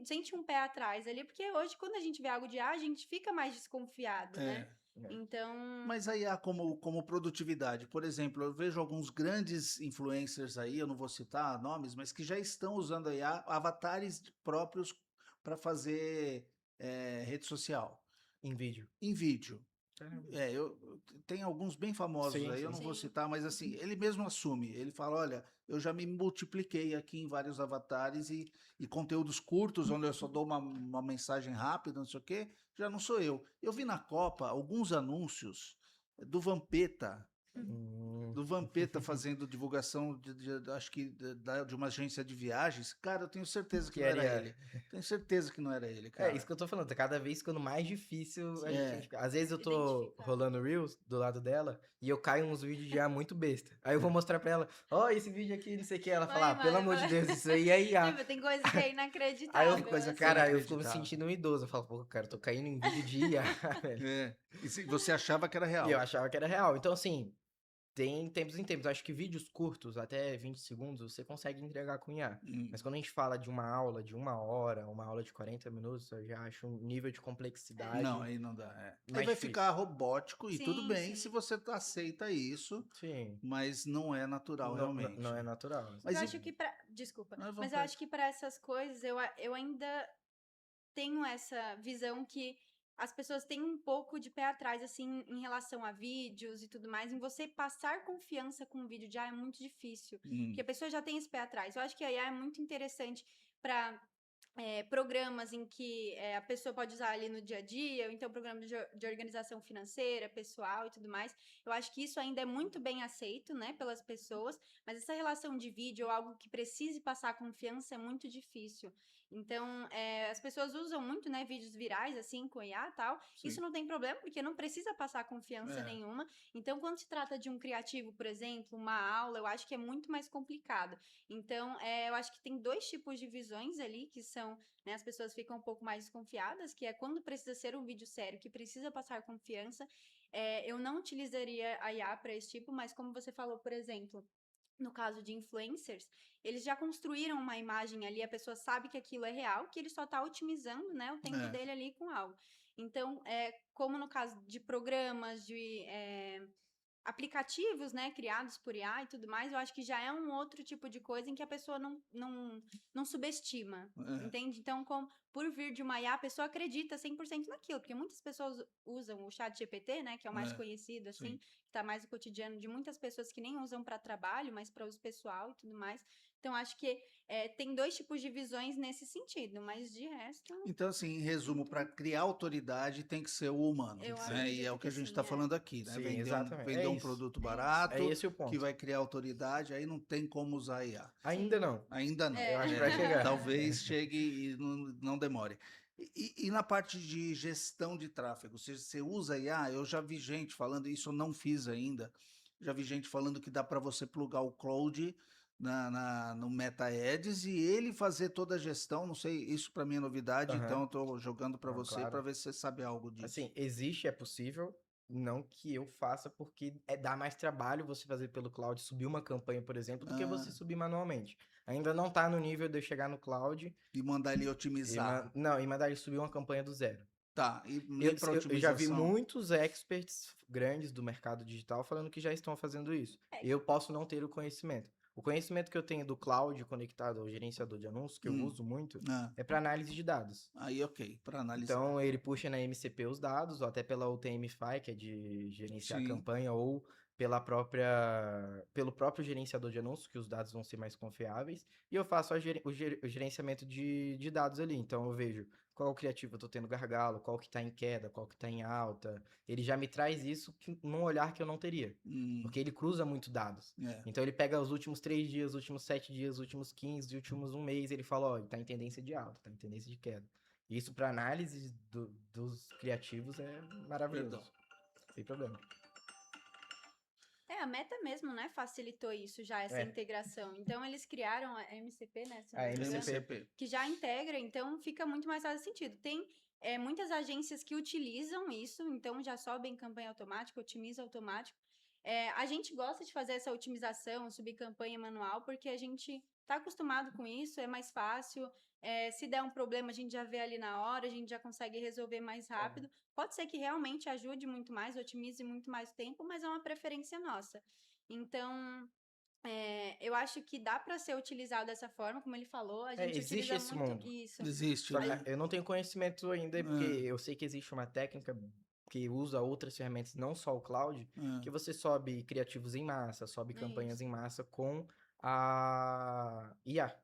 sente um pé atrás ali, porque hoje quando a gente vê algo de IA, a gente fica mais desconfiado, né? É. É. Então, Mas a IA como produtividade, por exemplo, eu vejo alguns grandes influencers aí, eu não vou citar nomes, mas que já estão usando a IA, avatares próprios para fazer rede social, Em vídeo. em vídeo. Caramba. Tem alguns bem famosos Sim, aí, eu sim. não vou sim. citar, mas assim, ele mesmo assume. Ele fala: olha, eu já me multipliquei aqui em vários avatares e conteúdos curtos, onde eu só dou uma mensagem rápida, não sei o quê, já não sou eu. Eu vi na Copa alguns anúncios do Vampeta, Hum. fazendo divulgação acho que de uma agência de viagens. Cara, eu tenho certeza que Que não era era. ele. Tenho certeza que não era ele, Isso cara. que eu tô falando, tá cada vez ficando mais difícil a gente É, identificar. Às vezes eu tô Identificar. rolando Reels do lado dela e eu caio uns vídeos de IA muito besta. Aí eu vou mostrar pra ela, ó, esse vídeo aqui, não sei o que. Ela fala, Vai, pelo mano, amor de Deus, isso aí é IA. tipo, tem coisa que é Aí eu, inacreditável, coisa que é assim. cara, eu fico me inacreditável. sentindo um idoso. Eu falo, pô, cara, eu tô caindo em vídeo de IA, velho. É. E se você achava que era E eu real? achava que era real. Então, assim, tem tempos em tempos. Eu acho que vídeos curtos, até 20 segundos, você consegue entregar com IA. Hum. Mas quando a gente fala de uma aula de 1 hora, uma aula de 40 minutos, eu já acho um nível de Não, complexidade aí não dá. Aí mais vai ficar difícil. robótico e tudo Sim, bem se sim. você aceita isso, Sim, mas não é natural não, não realmente. é natural, Eu Mas e acho exatamente. que pra. Desculpa. à Mas eu vontade. acho que para essas coisas eu ainda tenho essa visão que as pessoas têm um pouco de pé atrás, assim, em relação a vídeos e tudo mais. Em você passar confiança com o vídeo de IA é muito difícil. Porque Hum, a pessoa já tem esse pé atrás. Eu acho que a IA é muito interessante para programas em que a pessoa pode usar ali no dia a dia, ou então programas de organização financeira, pessoal e tudo mais. Eu acho que isso ainda é muito bem aceito, né, pelas pessoas, mas essa relação de vídeo ou algo que precise passar confiança é muito difícil. Então, as pessoas usam muito, né, vídeos virais, assim, com IA e tal. Isso sim. não tem problema, porque não precisa passar confiança É. nenhuma. Então, quando se trata de um criativo, por exemplo, uma aula, eu acho que é muito mais complicado. Então, eu acho que tem dois tipos de visões ali, que são, né, as pessoas ficam um pouco mais desconfiadas, que é quando precisa ser um vídeo sério, que precisa passar confiança. Eu não utilizaria a IA para esse tipo, mas como você falou, por exemplo, no caso de influencers, eles já construíram uma imagem ali, a pessoa sabe que aquilo é real, que ele só está otimizando, né, o tempo É. dele ali com algo. Então, como no caso de programas, de aplicativos, né, criados por IA e tudo mais, eu acho que já é um outro tipo de coisa em que a pessoa não subestima, É. entende? Então, por vir de uma IA, a pessoa acredita 100% naquilo, porque muitas pessoas usam o chat GPT, né, que é o mais É. conhecido, assim, Sim. que tá mais no cotidiano de muitas pessoas que nem usam para trabalho, mas para uso pessoal e tudo mais. Então, acho que tem 2 tipos de visões nesse sentido, mas de resto, Então, assim, em resumo, para criar autoridade tem que ser o humano, eu né? E é o acredito que a que gente sim, está falando aqui, né? Sim, Vender exatamente. vender É um isso. produto É isso. É barato esse o que ponto. vai criar autoridade, aí não tem como usar IA. Ainda Sim. não. Ainda não. Eu acho que É. vai chegar. Talvez chegue e não demore. E na parte de gestão de tráfego, você usa IA? Eu já vi gente falando, isso eu não fiz ainda. Já vi gente falando que dá para você plugar o Claude no Meta Ads e ele fazer toda a gestão. Não sei, isso para mim é novidade, então Aham. eu estou jogando para Não, você para claro. ver se você sabe algo disso. Assim, existe, é possível, não que eu faça, porque dá mais trabalho você fazer pelo cloud, subir uma campanha, por exemplo, do que Ah, você subir manualmente. Ainda não tá no nível de eu chegar no cloud e mandar ele otimizar. não, e mandar ele subir uma campanha do zero. Tá, e Eu, nem para eu já vi otimização. muitos experts grandes do mercado digital falando que já estão fazendo isso. Eu posso não ter o conhecimento. O conhecimento que eu tenho do cloud conectado ao gerenciador de anúncios, que eu Hum, uso muito, ah, é para análise de dados. aí ok, para analisar. Então, ele puxa na MCP os dados, ou até pela UTM-Fi, que é de gerenciar a Sim. campanha, ou pelo próprio gerenciador de anúncios, que os dados vão ser mais confiáveis, e eu faço o gerenciamento de dados ali. Então, eu vejo qual criativo eu tô tendo gargalo, qual que tá em queda, qual que tá em alta. Ele já me traz isso num olhar que eu não teria, Hum, porque ele cruza muito dados. é. Então, ele pega os últimos 3 dias, os últimos 7 dias, os últimos 15, os últimos um mês, ele fala, ó, tá em tendência de alta, tá em tendência de queda. Isso para análise dos criativos é maravilhoso. Perdão. Sem problema. A Meta mesmo, né, facilitou isso já, essa É. integração. Então, eles criaram a MCP, né, se eu A não me engano, MCP. que já integra, então fica muito mais fácil sentido. Tem muitas agências que utilizam isso, então já sobe em campanha automática, otimiza automático. A gente gosta de fazer essa otimização, subir campanha manual, porque a gente está acostumado com isso, é mais fácil. Se der um problema, a gente já vê ali na hora, a gente já consegue resolver mais rápido. Pode ser que realmente ajude muito mais, otimize muito mais o tempo, mas é uma preferência nossa. Então, eu acho que dá para ser utilizado dessa forma, como ele falou, a gente Existe utiliza esse muito mundo. isso. Existe, Só que né? eu não tenho conhecimento ainda, porque eu sei que existe uma técnica que usa outras ferramentas, não só o cloud, que você sobe criativos em massa, sobe campanhas Isso. em massa com a IA.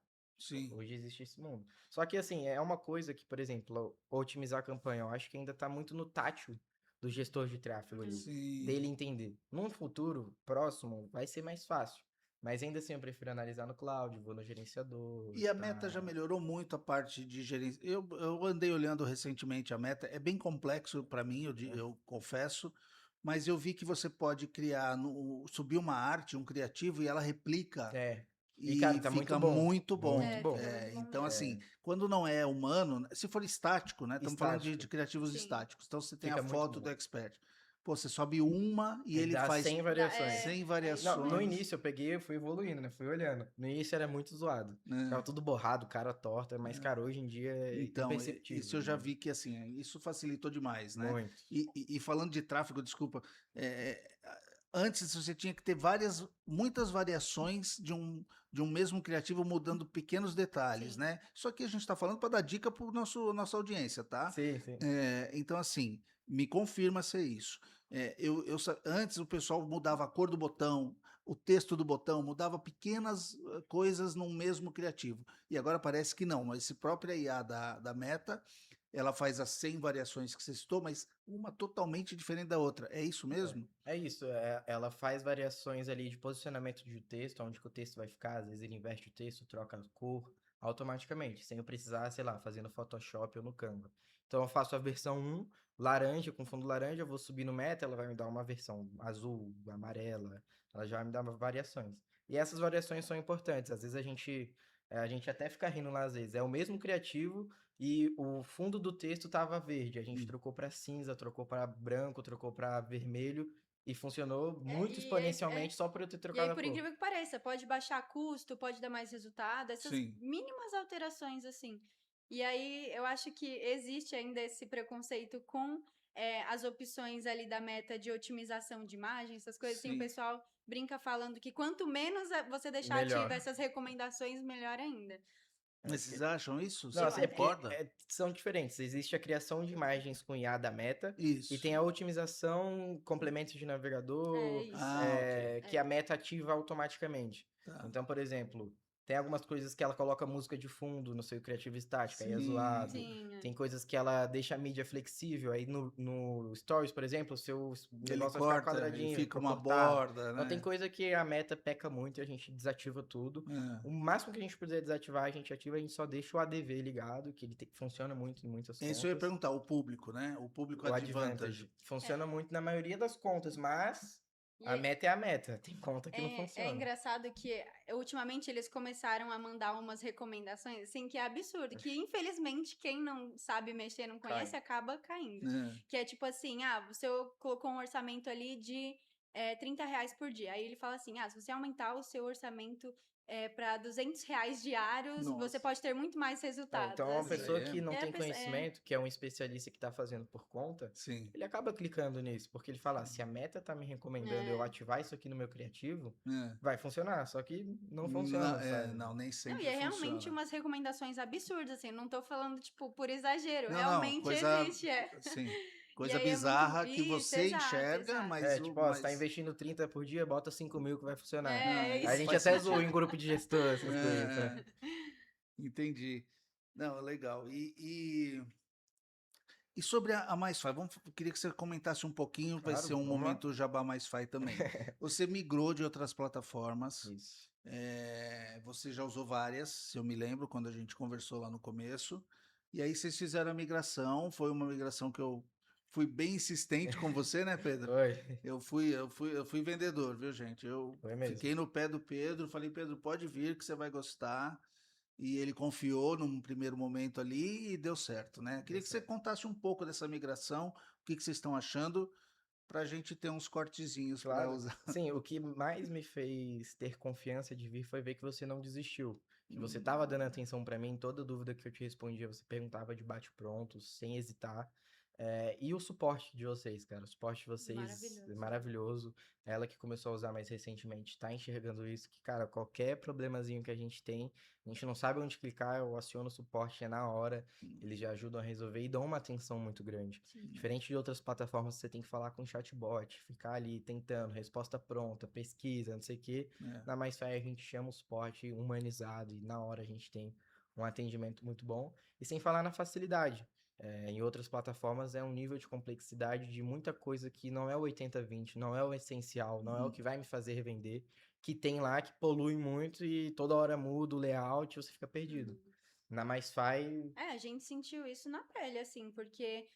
Sim. Hoje existe esse mundo. Só que, assim, é uma coisa que, por exemplo, otimizar a campanha, eu acho que ainda tá muito no tátil do gestor de tráfego ali, Sim. dele entender. Num futuro próximo, vai ser mais fácil. Mas ainda assim, eu prefiro analisar no cloud, vou no gerenciador. E a Meta já melhorou muito a parte de gerência. Eu andei olhando recentemente a Meta, é bem complexo para mim, eu confesso, mas eu vi que você pode criar, subir uma arte, um criativo, e ela replica E, cara, e tá muito fica bom. muito bom. Muito bom. Fica muito bom Então, mesmo. assim, quando não é humano, se for estático, né? Estamos falando de Estático. criativos Sim. estáticos. Então, você tem a Fica muito foto bom. do expert. Pô, você sobe uma e Ele ele dá faz 100 variações. 100 isso variações. Não, no mesmo. início eu peguei, eu fui evoluindo, né? Fui olhando. No início era muito zoado. né? Ficava tudo borrado, cara torta, mas, cara, hoje em dia é Então, imperceptível. isso eu já vi que, assim, isso facilitou demais, né? Muito. E falando de tráfego, desculpa, antes você tinha que ter muitas variações de um mesmo criativo mudando pequenos detalhes, Sim. né? Isso aqui a gente está falando para dar dica para nossa audiência, tá? Sim, sim. Então, assim, me confirma ser isso. Antes o pessoal mudava a cor do botão, o texto do botão, mudava pequenas coisas num mesmo criativo. E agora parece que não, mas esse própria IA da Meta, ela faz as 100 variações que você citou, mas uma totalmente diferente da outra. É isso mesmo? É isso, ela faz variações ali de posicionamento de texto, onde que o texto vai ficar, às vezes ele inverte o texto, troca a cor automaticamente, sem eu precisar, sei lá, fazer no Photoshop ou no Canva. Então eu faço a versão 1, laranja, com fundo laranja, eu vou subir no Meta, ela vai me dar uma versão azul, amarela, ela já vai me dar variações. E essas variações são importantes, às vezes a gente até fica rindo lá, às vezes, é o mesmo criativo, e o fundo do texto estava verde. A gente trocou para cinza, trocou para branco, trocou para vermelho e funcionou muito exponencialmente só por eu ter E trocado aí, a por cor. incrível que pareça, pode baixar custo, pode dar mais resultado, essas Sim. mínimas alterações, assim. E aí, eu acho que existe ainda esse preconceito com as opções ali da Meta de otimização de imagem, essas coisas assim, o Sim. pessoal brinca falando que quanto menos você deixar Melhor. ativa essas recomendações, melhor ainda. Mas vocês acham isso? Você Não, assim, é porque concorda? são diferentes. Existe a criação de imagens com IA da Meta Isso. e tem a otimização, complementos de navegador, Isso. Ah, ok. que a Meta ativa automaticamente. Tá. Então, por exemplo, Tem algumas coisas que ela coloca música de fundo no seu Creative Estática, aí é Sim. zoado. Sim, é. Tem coisas que ela deixa a mídia flexível, aí no Stories, por exemplo, o seu Ele negócio vai ficar corta, ele quadradinho, fica fica uma cortado. borda, Então tem né? coisa que a Meta peca muito e a gente desativa tudo. É. O máximo que a gente puder desativar, a gente ativa, a gente só deixa o ADV ligado, que ele funciona muito em muitas Isso eu ia contas. perguntar, o público, né? O público O Advantage. Advantage funciona muito na maioria das contas, mas E a meta é a meta. Tem conta que não é funciona. engraçado que ultimamente eles começaram a mandar umas recomendações, assim, que é absurdo, que infelizmente quem não sabe mexer, não conhece, acaba caindo. É. Que é tipo assim, você colocou um orçamento ali de R$ 30 por dia. Aí ele fala assim, se você aumentar o seu orçamento para R$ 200 diários, você Nossa. pode ter muito mais resultados. Então, uma assim. Isso pessoa aí que não É a tem pessoa- conhecimento, que é um especialista que está fazendo por conta, Sim. ele acaba clicando nisso, porque ele fala, se a meta tá me recomendando eu ativar isso aqui no meu criativo, É. vai funcionar, só que não funciona, sabe? Não, nem Não, sempre e é realmente funciona. umas recomendações absurdas, assim, não tô falando, tipo, por exagero, Não, realmente coisa, existe, sim, E coisa aí é muito bizarra que isso, você exato, enxerga, exato. mas Tipo, você tá investindo 30 por dia, bota 5.000 que vai funcionar. É, Aí a isso. gente faz até sentido. zoa em grupo de gestor essas coisas, É, né? entendi. Não, legal. E sobre a MySfy, queria que você comentasse um pouquinho, vai Claro, ser um vamos lá. momento Jabá MySfy também. Você migrou de outras plataformas, Isso. você já usou várias, se eu me lembro, quando a gente conversou lá no começo, e aí vocês fizeram a migração, foi uma migração que eu fui bem insistente com você, né, Pedro? Foi, Eu fui vendedor, viu, gente? Eu foi mesmo. fiquei no pé do Pedro, falei, Pedro, pode vir que você vai gostar. E ele confiou num primeiro momento ali e deu certo, né? Queria que você certo. contasse um pouco dessa migração, o que vocês estão achando, para a gente ter uns cortezinhos para Claro. usar. Sim, o que mais me fez ter confiança de vir foi ver que você não desistiu. Que você tava dando atenção pra mim, toda dúvida que eu te respondia, você perguntava de bate-pronto, sem hesitar. E o suporte de vocês, cara. O suporte de vocês é Maravilhoso. maravilhoso. Ela que começou a usar mais recentemente tá enxergando isso, que, cara, qualquer problemazinho que a gente não sabe onde clicar, eu aciono o suporte, é na hora. Eles já ajudam a resolver e dão uma atenção muito grande. Sim. Diferente de outras plataformas, você tem que falar com o chatbot, ficar ali tentando, resposta pronta, pesquisa, não sei o quê. É. Na MySfy a gente chama o suporte humanizado e na hora a gente tem um atendimento muito bom. E sem falar na facilidade. Em outras plataformas é um nível de complexidade de muita coisa que não é o 80/20, não é o essencial, não é o que vai me fazer revender, que tem lá que polui muito e toda hora muda o layout e você fica perdido. Na MySfy, A gente sentiu isso na pele, assim, porque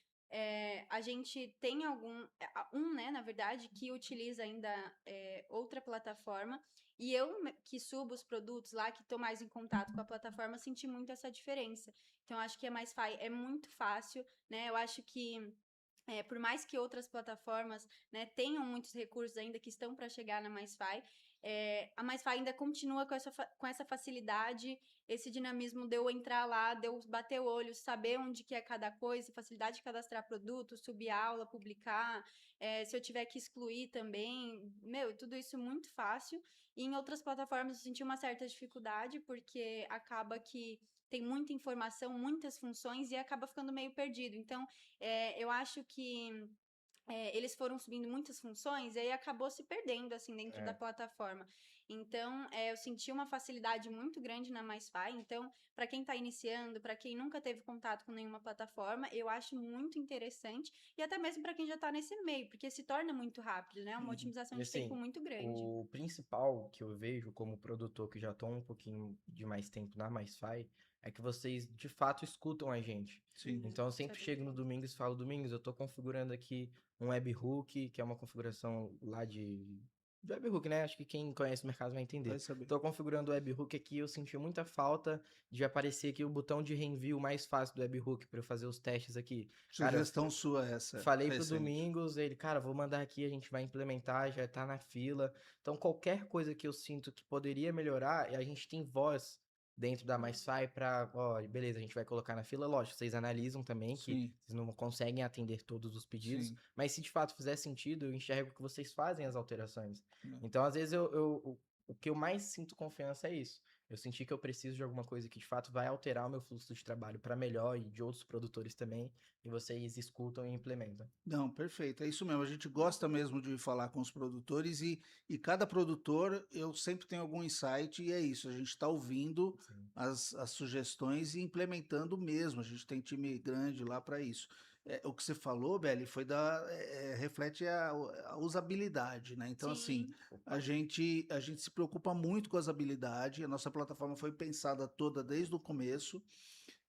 a gente tem né, na verdade, que utiliza ainda outra plataforma, e eu que subo os produtos lá, que estou mais em contato com a plataforma, senti muito essa diferença. Então, acho que a MySfy é muito fácil, né? Eu acho que por mais que outras plataformas, né, tenham muitos recursos ainda que estão para chegar na MySfy, a MySfy ainda continua com essa facilidade, esse dinamismo de eu entrar lá, de eu bater o olho, saber onde que é cada coisa, facilidade de cadastrar produto, subir aula, publicar, se eu tiver que excluir também, tudo isso muito fácil. E em outras plataformas eu senti uma certa dificuldade, porque acaba que tem muita informação, muitas funções e acaba ficando meio perdido. Então, eu acho que eles foram subindo muitas funções e aí acabou se perdendo, assim, dentro da plataforma. Então, eu senti uma facilidade muito grande na MySfy. Então, para quem está iniciando, para quem nunca teve contato com nenhuma plataforma, eu acho muito interessante. E até mesmo para quem já está nesse meio, porque se torna muito rápido, né? Uma otimização e de tempo assim, muito grande. o principal que eu vejo como produtor que já estou um pouquinho de mais tempo na MySfy é que vocês de fato escutam a gente. Sim. Então eu sempre chego no Domingos e falo, Domingos, eu estou configurando aqui um webhook, que é uma configuração lá de webhook, né? Acho que quem conhece o mercado vai entender. Vai saber. Estou configurando o webhook aqui, eu senti muita falta de aparecer aqui o botão de reenvio mais fácil do webhook para eu fazer os testes aqui. Sugestão sua essa. Falei pro recente. Domingos, ele, cara, vou mandar aqui, a gente vai implementar, já tá na fila. Então, qualquer coisa que eu sinto que poderia melhorar, a gente tem voz dentro da MySfy pra, ó, beleza, a gente vai colocar na fila. Lógico, vocês analisam também que Sim, vocês não conseguem atender todos os pedidos, sim. mas se de fato fizer sentido, eu enxergo que vocês fazem as alterações. É. Então, às vezes, o que eu mais sinto confiança é isso. Eu senti que eu preciso de alguma coisa que de fato vai alterar o meu fluxo de trabalho para melhor e de outros produtores também, e vocês escutam e implementam. Não, perfeito. É isso mesmo. A gente gosta mesmo de falar com os produtores e cada produtor eu sempre tenho algum insight e é isso. A gente está ouvindo Sim. as sugestões e implementando mesmo. A gente tem time grande lá para isso. O que você falou, Beli, foi reflete a usabilidade, né? Então, assim, Sim, a gente se preocupa muito com a usabilidade. A nossa plataforma foi pensada toda desde o começo.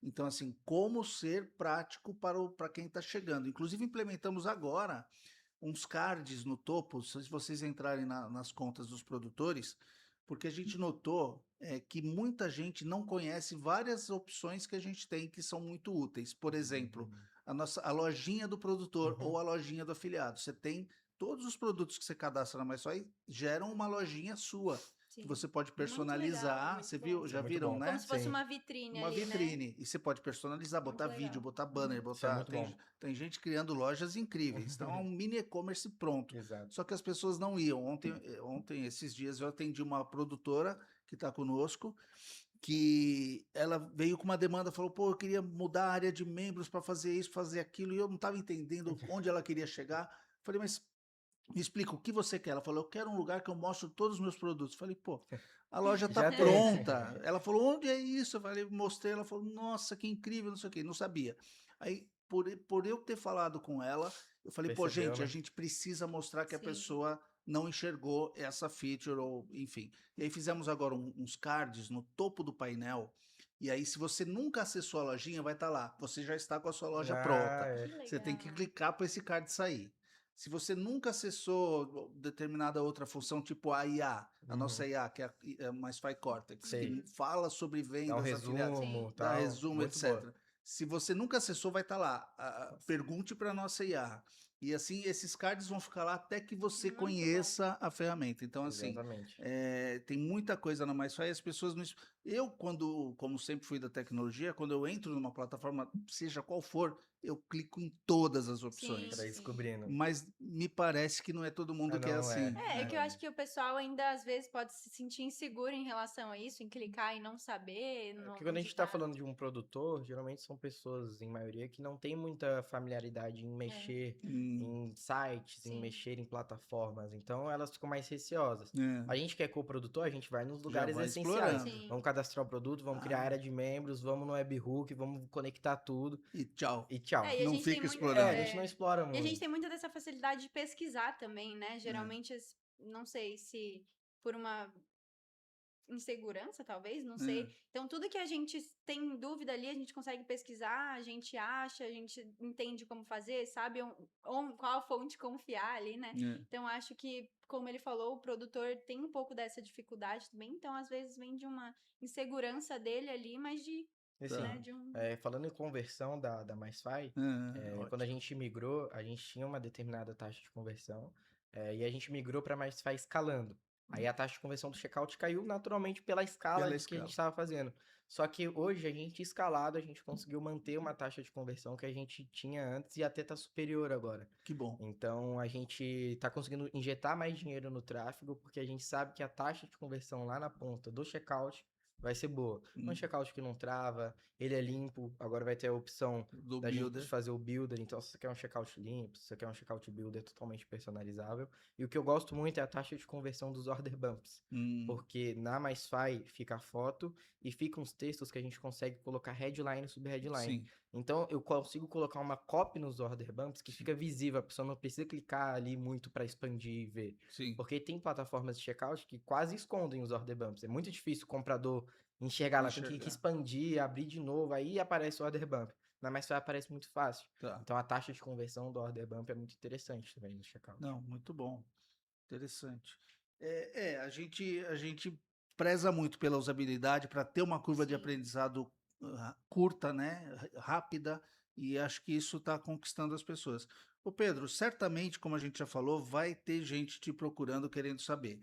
Então, assim, como ser prático para quem está chegando. Inclusive, implementamos agora uns cards no topo, se vocês entrarem nas contas dos produtores, porque a gente notou que muita gente não conhece várias opções que a gente tem que são muito úteis. Por exemplo, a lojinha do produtor Uhum. ou a lojinha do afiliado. Você tem todos os produtos que você cadastra na MySoy geram uma lojinha sua que sim. você pode Muito legal, personalizar. muito Você bom. viu? Isso é Já muito viram, bom. Como né? se fosse Sim, uma vitrine Uma ali, né? vitrine. E você pode personalizar, Muito botar vídeo, legal. botar banner, isso é botar. muito bom. Tem gente criando lojas incríveis. Então é um mini e-commerce pronto. Exato. Só que as pessoas não iam. Ontem, esses dias, eu atendi uma produtora que está conosco, que ela veio com uma demanda, falou, pô, eu queria mudar a área de membros para fazer isso, fazer aquilo, e eu não estava entendendo onde ela queria chegar. Falei, mas me explica o que você quer. Ela falou, eu quero um lugar que eu mostro todos os meus produtos. Falei, pô, a loja tá Já tem. pronta. Ela falou, onde é isso? Eu falei, mostrei. Ela falou, nossa, que incrível, não sei o quê. Não sabia. Aí, por eu ter falado com ela, eu falei, pô, Percebeu, gente, a né? gente precisa mostrar que a Sim. pessoa não enxergou essa feature, ou enfim. E aí fizemos agora uns cards no topo do painel. E aí, se você nunca acessou a lojinha, vai estar lá. Você já está com a sua loja Ah, pronta. Que é. Você tem que legal. clicar para esse card sair. Se você nunca acessou determinada outra função, tipo a IA, a nossa Uhum. IA, que é a MySpy Cortex, que Sei. Uhum. fala sobre Dá um vendas, afiliados, resumo, Sim. dá tal. resumo, Muito boa. etc. Se você nunca acessou, vai estar lá. Nossa, Pergunte para a nossa IA. E assim, esses cards vão ficar lá até que você Muito bom. conheça a ferramenta. Então, assim, exatamente. tem muita coisa na MySpy e as pessoas não. Eu, como sempre fui da tecnologia, quando eu entro numa plataforma, seja qual for, eu clico em todas as Sim, Pra ir opções. sim. descobrindo. Mas me parece que não é todo Ah, mundo que é não, assim. É que eu não acho é. que o pessoal ainda às vezes pode se sentir inseguro em relação a isso, em clicar e não saber, Porque não quando a gente tá digitar. falando de um produtor, geralmente são pessoas, em maioria, que não têm muita familiaridade em É, mexer Hum, em sites, em sim. mexer em plataformas. Então, elas ficam mais receosas. é, A gente que é coprodutor, a gente vai nos já lugares vai essenciais. explorando. Vamos Sim. cadastrar o produto, vamos criar Ah, área de membros, vamos no webhook, vamos conectar tudo e tchau. e tchau. É, e a Não gente tem fica muito. É, a explorando. gente não explora E a gente muito. tem muita dessa facilidade de pesquisar também, né? É. Geralmente, não sei se por uma insegurança, talvez, não É, sei. Então, tudo que a gente tem dúvida ali, a gente consegue pesquisar, a gente acha, a gente entende como fazer, sabe qual fonte confiar ali, né? é. Então, acho que, como ele falou, o produtor tem um pouco dessa dificuldade também. Então, às vezes, vem de uma insegurança dele ali, mas E né, assim, Tá. de um. falando em conversão da MySfy, quando a Ótimo. gente migrou, a gente tinha uma determinada taxa de conversão, e a gente migrou para MySfy escalando. Aí a taxa de conversão do checkout caiu naturalmente pela escala Pela de que a gente escala. estava fazendo. Só que hoje a gente escalado, a gente conseguiu manter uma taxa de conversão que a gente tinha antes e até tá superior agora. Que bom. Então a gente está conseguindo injetar mais dinheiro no tráfego porque a gente sabe que a taxa de conversão lá na ponta do checkout vai ser boa. Um Hum, checkout que não trava, ele é limpo, agora vai ter a opção Do da gente builder. fazer o builder, então se você quer um checkout limpo, se você quer um checkout builder totalmente personalizável. E o que eu gosto muito é a taxa de conversão dos order bumps, Hum, porque na MySfy fica a foto e fica uns textos que a gente consegue colocar headline sobre headline. sim. Então eu consigo colocar uma copy nos order bumps que fica visível, a pessoa não precisa clicar ali muito para expandir e ver. Sim. Porque tem plataformas de checkout que quase escondem os order bumps. É muito difícil o comprador enxergar lá, tem que Enxergar. expandir, abrir de novo, aí aparece o order bump. Na MySfy aparece muito fácil. Tá. Então a taxa de conversão do order bump é muito interessante também no checkout. Não, muito bom. Interessante. A gente preza muito pela usabilidade para ter uma curva de Sim. aprendizado curta, né? Rápida, e acho que isso está conquistando as pessoas. Ô Pedro, certamente, como a gente já falou, vai ter gente te procurando querendo saber.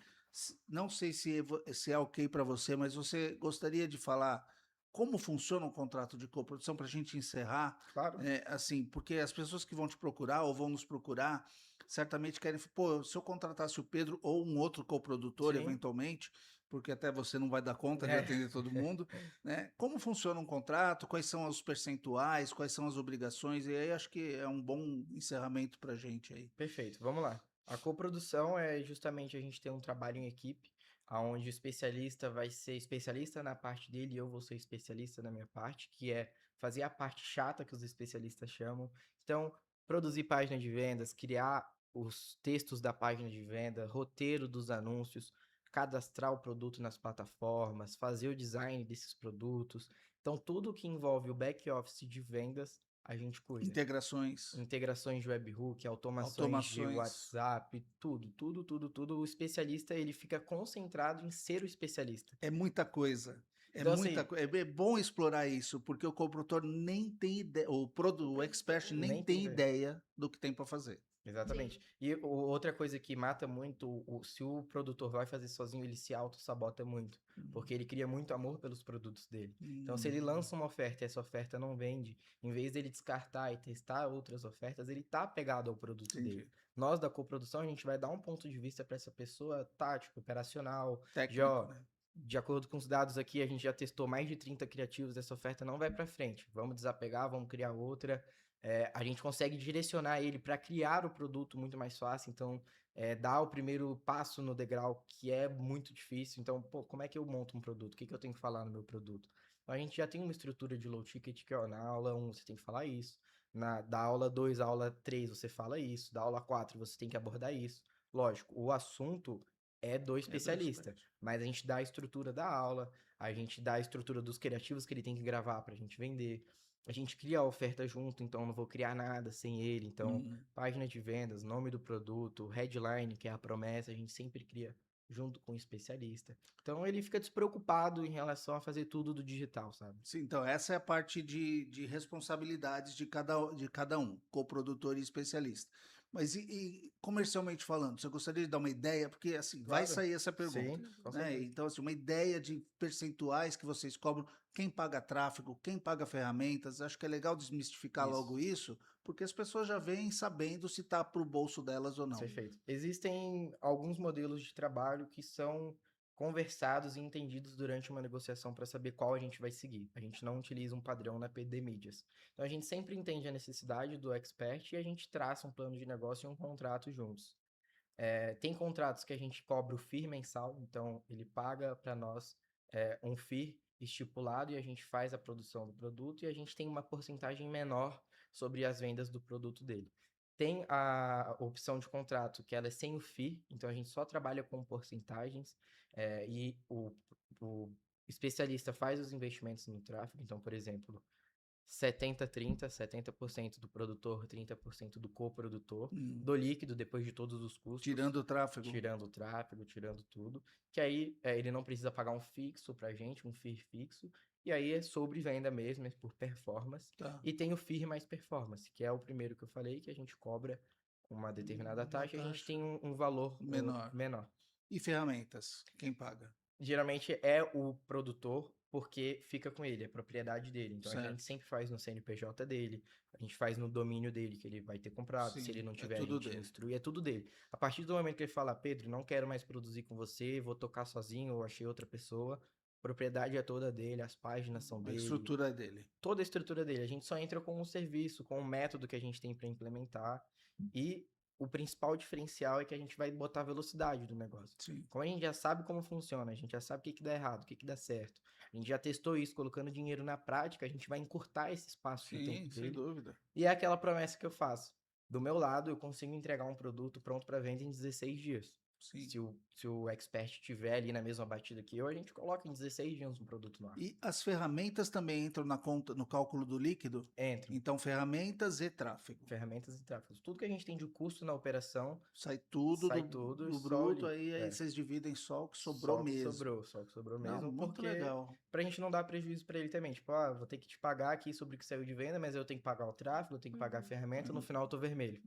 Não sei se é ok para você, mas você gostaria de falar como funciona o contrato de coprodução para a gente encerrar? Claro. Assim, porque as pessoas que vão te procurar ou vão nos procurar certamente querem, pô, se eu contratasse o Pedro ou um outro coprodutor, Sim. eventualmente, porque até você não vai dar conta de É. atender todo mundo, né? Como funciona um contrato? Quais são os percentuais? Quais são as obrigações? E aí acho que é um bom encerramento para a gente aí. Perfeito, vamos lá. A coprodução é justamente a gente ter um trabalho em equipe, onde o especialista vai ser especialista na parte dele e eu vou ser especialista na minha parte, que é fazer a parte chata que os especialistas chamam. Então, produzir página de vendas, criar os textos da página de venda, roteiro dos anúncios, cadastrar o produto nas plataformas, fazer o design desses produtos. Então, tudo que envolve o back-office de vendas, a gente cuida. Integrações, Integrações de webhook, automações de automações. WhatsApp, tudo, tudo, tudo, tudo. O especialista, ele fica concentrado em ser o especialista. É muita coisa. É Então, muita assim, coisa. É bom explorar isso, porque o coprodutor nem tem ideia, o expert nem nem tem tem ideia. ideia do que tem para fazer. Exatamente. E outra coisa que mata muito, se o produtor vai fazer sozinho, ele se auto-sabota muito, porque ele cria muito amor pelos produtos dele. Então, se ele lança uma oferta e essa oferta não vende, em vez dele descartar e testar outras ofertas, ele tá apegado ao produto dele. Entendi. Nós, da coprodução, a gente vai dar um ponto de vista para essa pessoa tático, operacional, de, Técnico, ó, né? de acordo com os dados aqui, a gente já testou mais de 30 criativos, essa oferta não vai para frente. Vamos desapegar, vamos criar outra. A gente consegue direcionar ele para criar o produto muito mais fácil, então dar o primeiro passo no degrau, que é muito difícil. Então, pô, como é que eu monto um produto? O que eu tenho que falar no meu produto? Então, a gente já tem uma estrutura de low ticket, que ó, na aula 1 você tem que falar isso, da aula 2 à aula 3 você fala isso, da aula 4 você tem que abordar isso. Lógico, o assunto é do especialista, mas a gente dá a estrutura da aula, a gente dá a estrutura dos criativos que ele tem que gravar para a gente vender. A gente cria a oferta junto, então eu não vou criar nada sem ele. Então, página de vendas, nome do produto, headline, que é a promessa, a gente sempre cria junto com o especialista. Então, ele fica despreocupado em relação a fazer tudo do digital, sabe? Sim, então essa é a parte de responsabilidades de cada um, coprodutor e especialista. Mas e comercialmente falando, você gostaria de dar uma ideia? Porque assim, vai Claro. sair essa pergunta, Sim, com né? certeza. Então, assim, uma ideia de percentuais que vocês cobram, quem paga tráfego, quem paga ferramentas, acho que é legal desmistificar logo isso, porque as pessoas já vêm sabendo se está para o bolso delas ou não. Perfeito. Existem alguns modelos de trabalho que são conversados e entendidos durante uma negociação para saber qual a gente vai seguir. A gente não utiliza um padrão na PD Mídias. Então a gente sempre entende a necessidade do expert e a gente traça um plano de negócio e um contrato juntos. Tem contratos que a gente cobra o FII mensal, então ele paga para nós um FII estipulado e a gente faz a produção do produto e a gente tem uma porcentagem menor sobre as vendas do produto dele. Tem a opção de contrato que ela é sem o FII, então a gente só trabalha com porcentagens e o especialista faz os investimentos no tráfego. Então, por exemplo, 70-30, 70% do produtor, 30% do coprodutor, do líquido depois de todos os custos. Tirando o tráfego. Tirando o tráfego, tirando tudo. Que aí ele não precisa pagar um fixo pra gente, um FII fixo. E aí é sobre venda mesmo, é por performance. Tá. E tem o FII mais performance, que é o primeiro que eu falei, que a gente cobra uma determinada taxa e a gente tem um valor menor. E ferramentas, quem paga? Geralmente é o produtor, porque fica com ele, é propriedade dele. Então Certo. a gente sempre faz no CNPJ dele, a gente faz no domínio dele, que ele vai ter comprado. Sim, se ele não tiver, tudo a gente dele. instrui, é tudo dele. A partir do momento que ele fala, Pedro, não quero mais produzir com você, vou tocar sozinho, ou achei outra pessoa, a propriedade é toda dele, as páginas são A dele. estrutura é dele. Toda a estrutura dele. A gente só entra com um serviço, com um método que a gente tem para implementar. E o principal diferencial é que a gente vai botar a velocidade do negócio. Sim. Como a gente já sabe como funciona, a gente já sabe o que dá errado, o que dá certo. A gente já testou isso, colocando dinheiro na prática, a gente vai encurtar esse espaço de tempo dele. Sem dúvida. E é aquela promessa que eu faço. Do meu lado, eu consigo entregar um produto pronto para venda em 16 dias. Sim. Se o expert estiver ali na mesma batida que eu, a gente coloca em 16 dias um produto no ar. E as ferramentas também entram na conta, no cálculo do líquido? Entram. Então, ferramentas e tráfego. Ferramentas e tráfegos. Tudo que a gente tem de custo na operação, Sai tudo do bruto, aí vocês dividem só o que sobrou mesmo. Só o que sobrou Não, mesmo, muito porque legal. pra gente não dar prejuízo pra ele também. Tipo, vou ter que te pagar aqui sobre o que saiu de venda, mas eu tenho que pagar o tráfego, eu tenho que pagar a ferramenta, no final eu tô vermelho.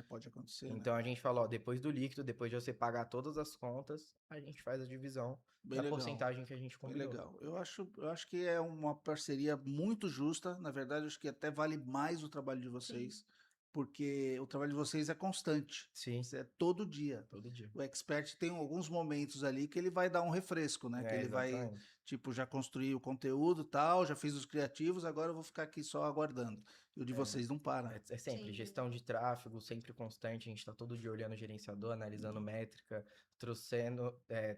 Pode acontecer, Então a gente fala, ó, depois do líquido, depois de você pagar todas as contas, a gente faz a divisão Bem da legal. porcentagem que a gente Bem combinou. legal. Eu acho que é uma parceria muito justa. Na verdade, acho que até vale mais o trabalho de vocês. porque o trabalho de vocês é constante. Sim, Isso é todo dia. todo dia. O expert tem alguns momentos ali que ele vai dar um refresco, né? Que ele vai, Exatamente. tipo, já construir o conteúdo e tal, já fiz os criativos, agora eu vou ficar aqui só aguardando. E o de vocês não para. É sempre Sim. gestão de tráfego, sempre constante. A gente está todo dia olhando o gerenciador, analisando métrica,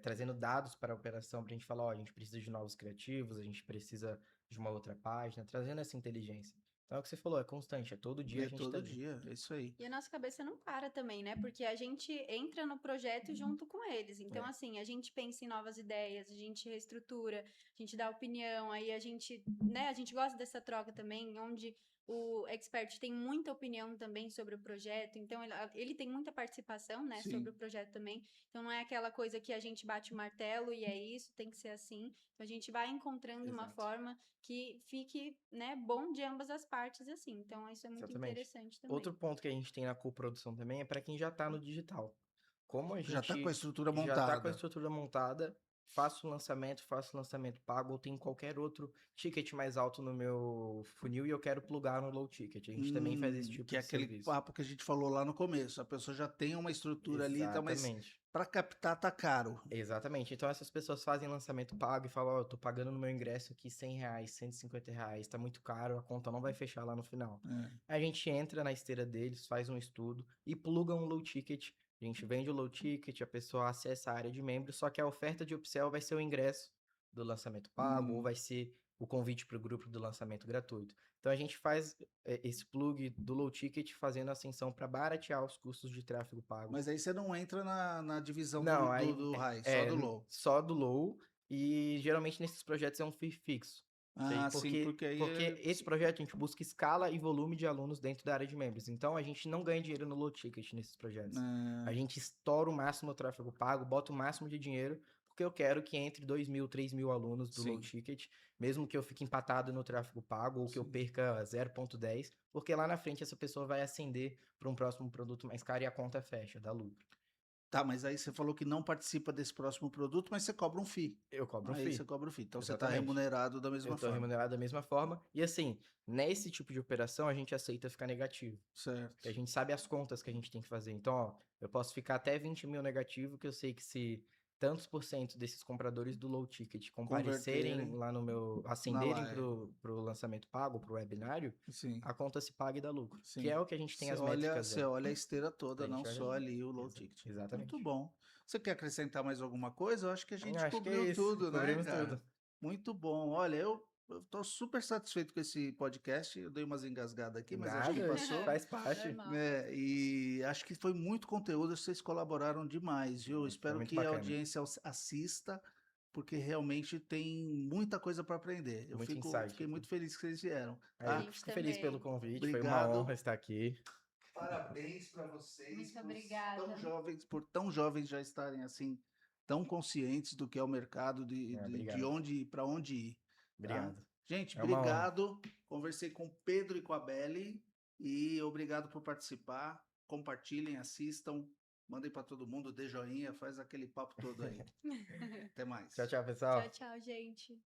trazendo dados para a operação para a gente falar, ó, a gente precisa de novos criativos, a gente precisa de uma outra página, trazendo essa inteligência. Então é o que você falou, é constante, é todo dia a É gente todo tá ali. dia, é isso aí. E a nossa cabeça não para também, né? Porque a gente entra no projeto junto com eles. Então, É. assim, a gente pensa em novas ideias, a gente reestrutura, a gente dá opinião, aí a gente, né? A gente gosta dessa troca também, onde o expert tem muita opinião também sobre o projeto. Então, ele tem muita participação, né? Sobre Sim. o projeto também. Então, não é aquela coisa que a gente bate o martelo e é isso, tem que ser assim. Então, a gente vai encontrando uma Exato. forma que fique, né, bom de ambas as partes, assim. Então, isso é muito Exatamente. interessante também. Outro ponto que a gente tem na coprodução também é para quem já está no digital. Como a Já tá com a gente estrutura já está com a montada. estrutura montada, faço lançamento pago, ou tem qualquer outro ticket mais alto no meu funil e eu quero plugar no low ticket. A gente também faz esse tipo Que é de aquele serviço. papo que a gente falou lá no começo. A pessoa já tem uma estrutura ali, então, mas Exatamente. para captar tá caro. Exatamente. Então essas pessoas fazem lançamento pago e falam, ó, eu tô pagando no meu ingresso aqui R$ 100, R$ 150, tá muito caro, a conta não vai fechar lá no final. É. A gente entra na esteira deles, faz um estudo e pluga um low ticket. A gente vende o low ticket, a pessoa acessa a área de membro, só que a oferta de upsell vai ser o ingresso do lançamento pago ou vai ser o convite para o grupo do lançamento gratuito. Então a gente faz esse plug do low ticket fazendo ascensão para baratear os custos de tráfego pago. Mas aí você não entra na divisão Não, do, aí do high, só do low. só do low e geralmente nesses projetos é um fee fixo. Ah, sim, Porque, porque aí porque esse projeto a gente busca escala e volume de alunos dentro da área de membros. Então a gente não ganha dinheiro no low ticket nesses projetos. A gente estoura o máximo o tráfego pago, bota o máximo de dinheiro, porque eu quero que entre 2.000, 3.000 alunos do low Sim. ticket, mesmo que eu fique empatado no tráfego pago ou que eu Sim. perca 0,10, porque lá na frente essa pessoa vai ascender para um próximo produto mais caro e a conta fecha, dá lucro. Tá, mas aí você falou que não participa desse próximo produto, mas você cobra um FII. Eu cobro um Aí FII. você cobra o FII. Então você está Exatamente. remunerado da Eu mesma estou forma. remunerado da mesma forma. E assim, nesse tipo de operação, a gente aceita ficar negativo. Certo. Porque a gente sabe as contas que a gente tem que fazer. Então, ó, eu posso ficar até 20 mil negativo, que eu sei que se tantos por cento desses compradores do low ticket comparecerem Converterem lá no meu, na ascenderem live. pro lançamento pago, pro webinário, Sim, a conta se paga e dá lucro. Que sim. é o que a gente tem Você as olha, métricas você olha a esteira toda, A não gente olha- só ali o low ticket. Exatamente. Muito bom. Você quer acrescentar mais alguma coisa? Eu acho que a gente Acho que é cobriu isso. tudo, né, Cobrimos cara? tudo. Muito bom. Olha, eu tô super satisfeito com esse podcast. Eu dei umas engasgadas aqui, mas acho que Nada, passou. faz parte. Normal. E acho que foi muito conteúdo, vocês colaboraram demais, viu? Foi Espero muito que a bacana. audiência assista, porque realmente tem muita coisa para aprender. Eu Muito fiquei insight. muito feliz que vocês vieram, A tá? gente fico feliz também. pelo convite, foi uma Obrigado. honra estar aqui. Parabéns para vocês, Muito por obrigada. por tão jovens já estarem assim, tão conscientes do que é o mercado, de Obrigado. onde para onde ir. Tá? Obrigado. Gente, É uma honra. obrigado. Conversei com o Pedro e com a Beli e obrigado por participar. Compartilhem, assistam, mandem para todo mundo, dê joinha, faz aquele papo todo aí. Até mais. Tchau, tchau, pessoal. Tchau, tchau, gente.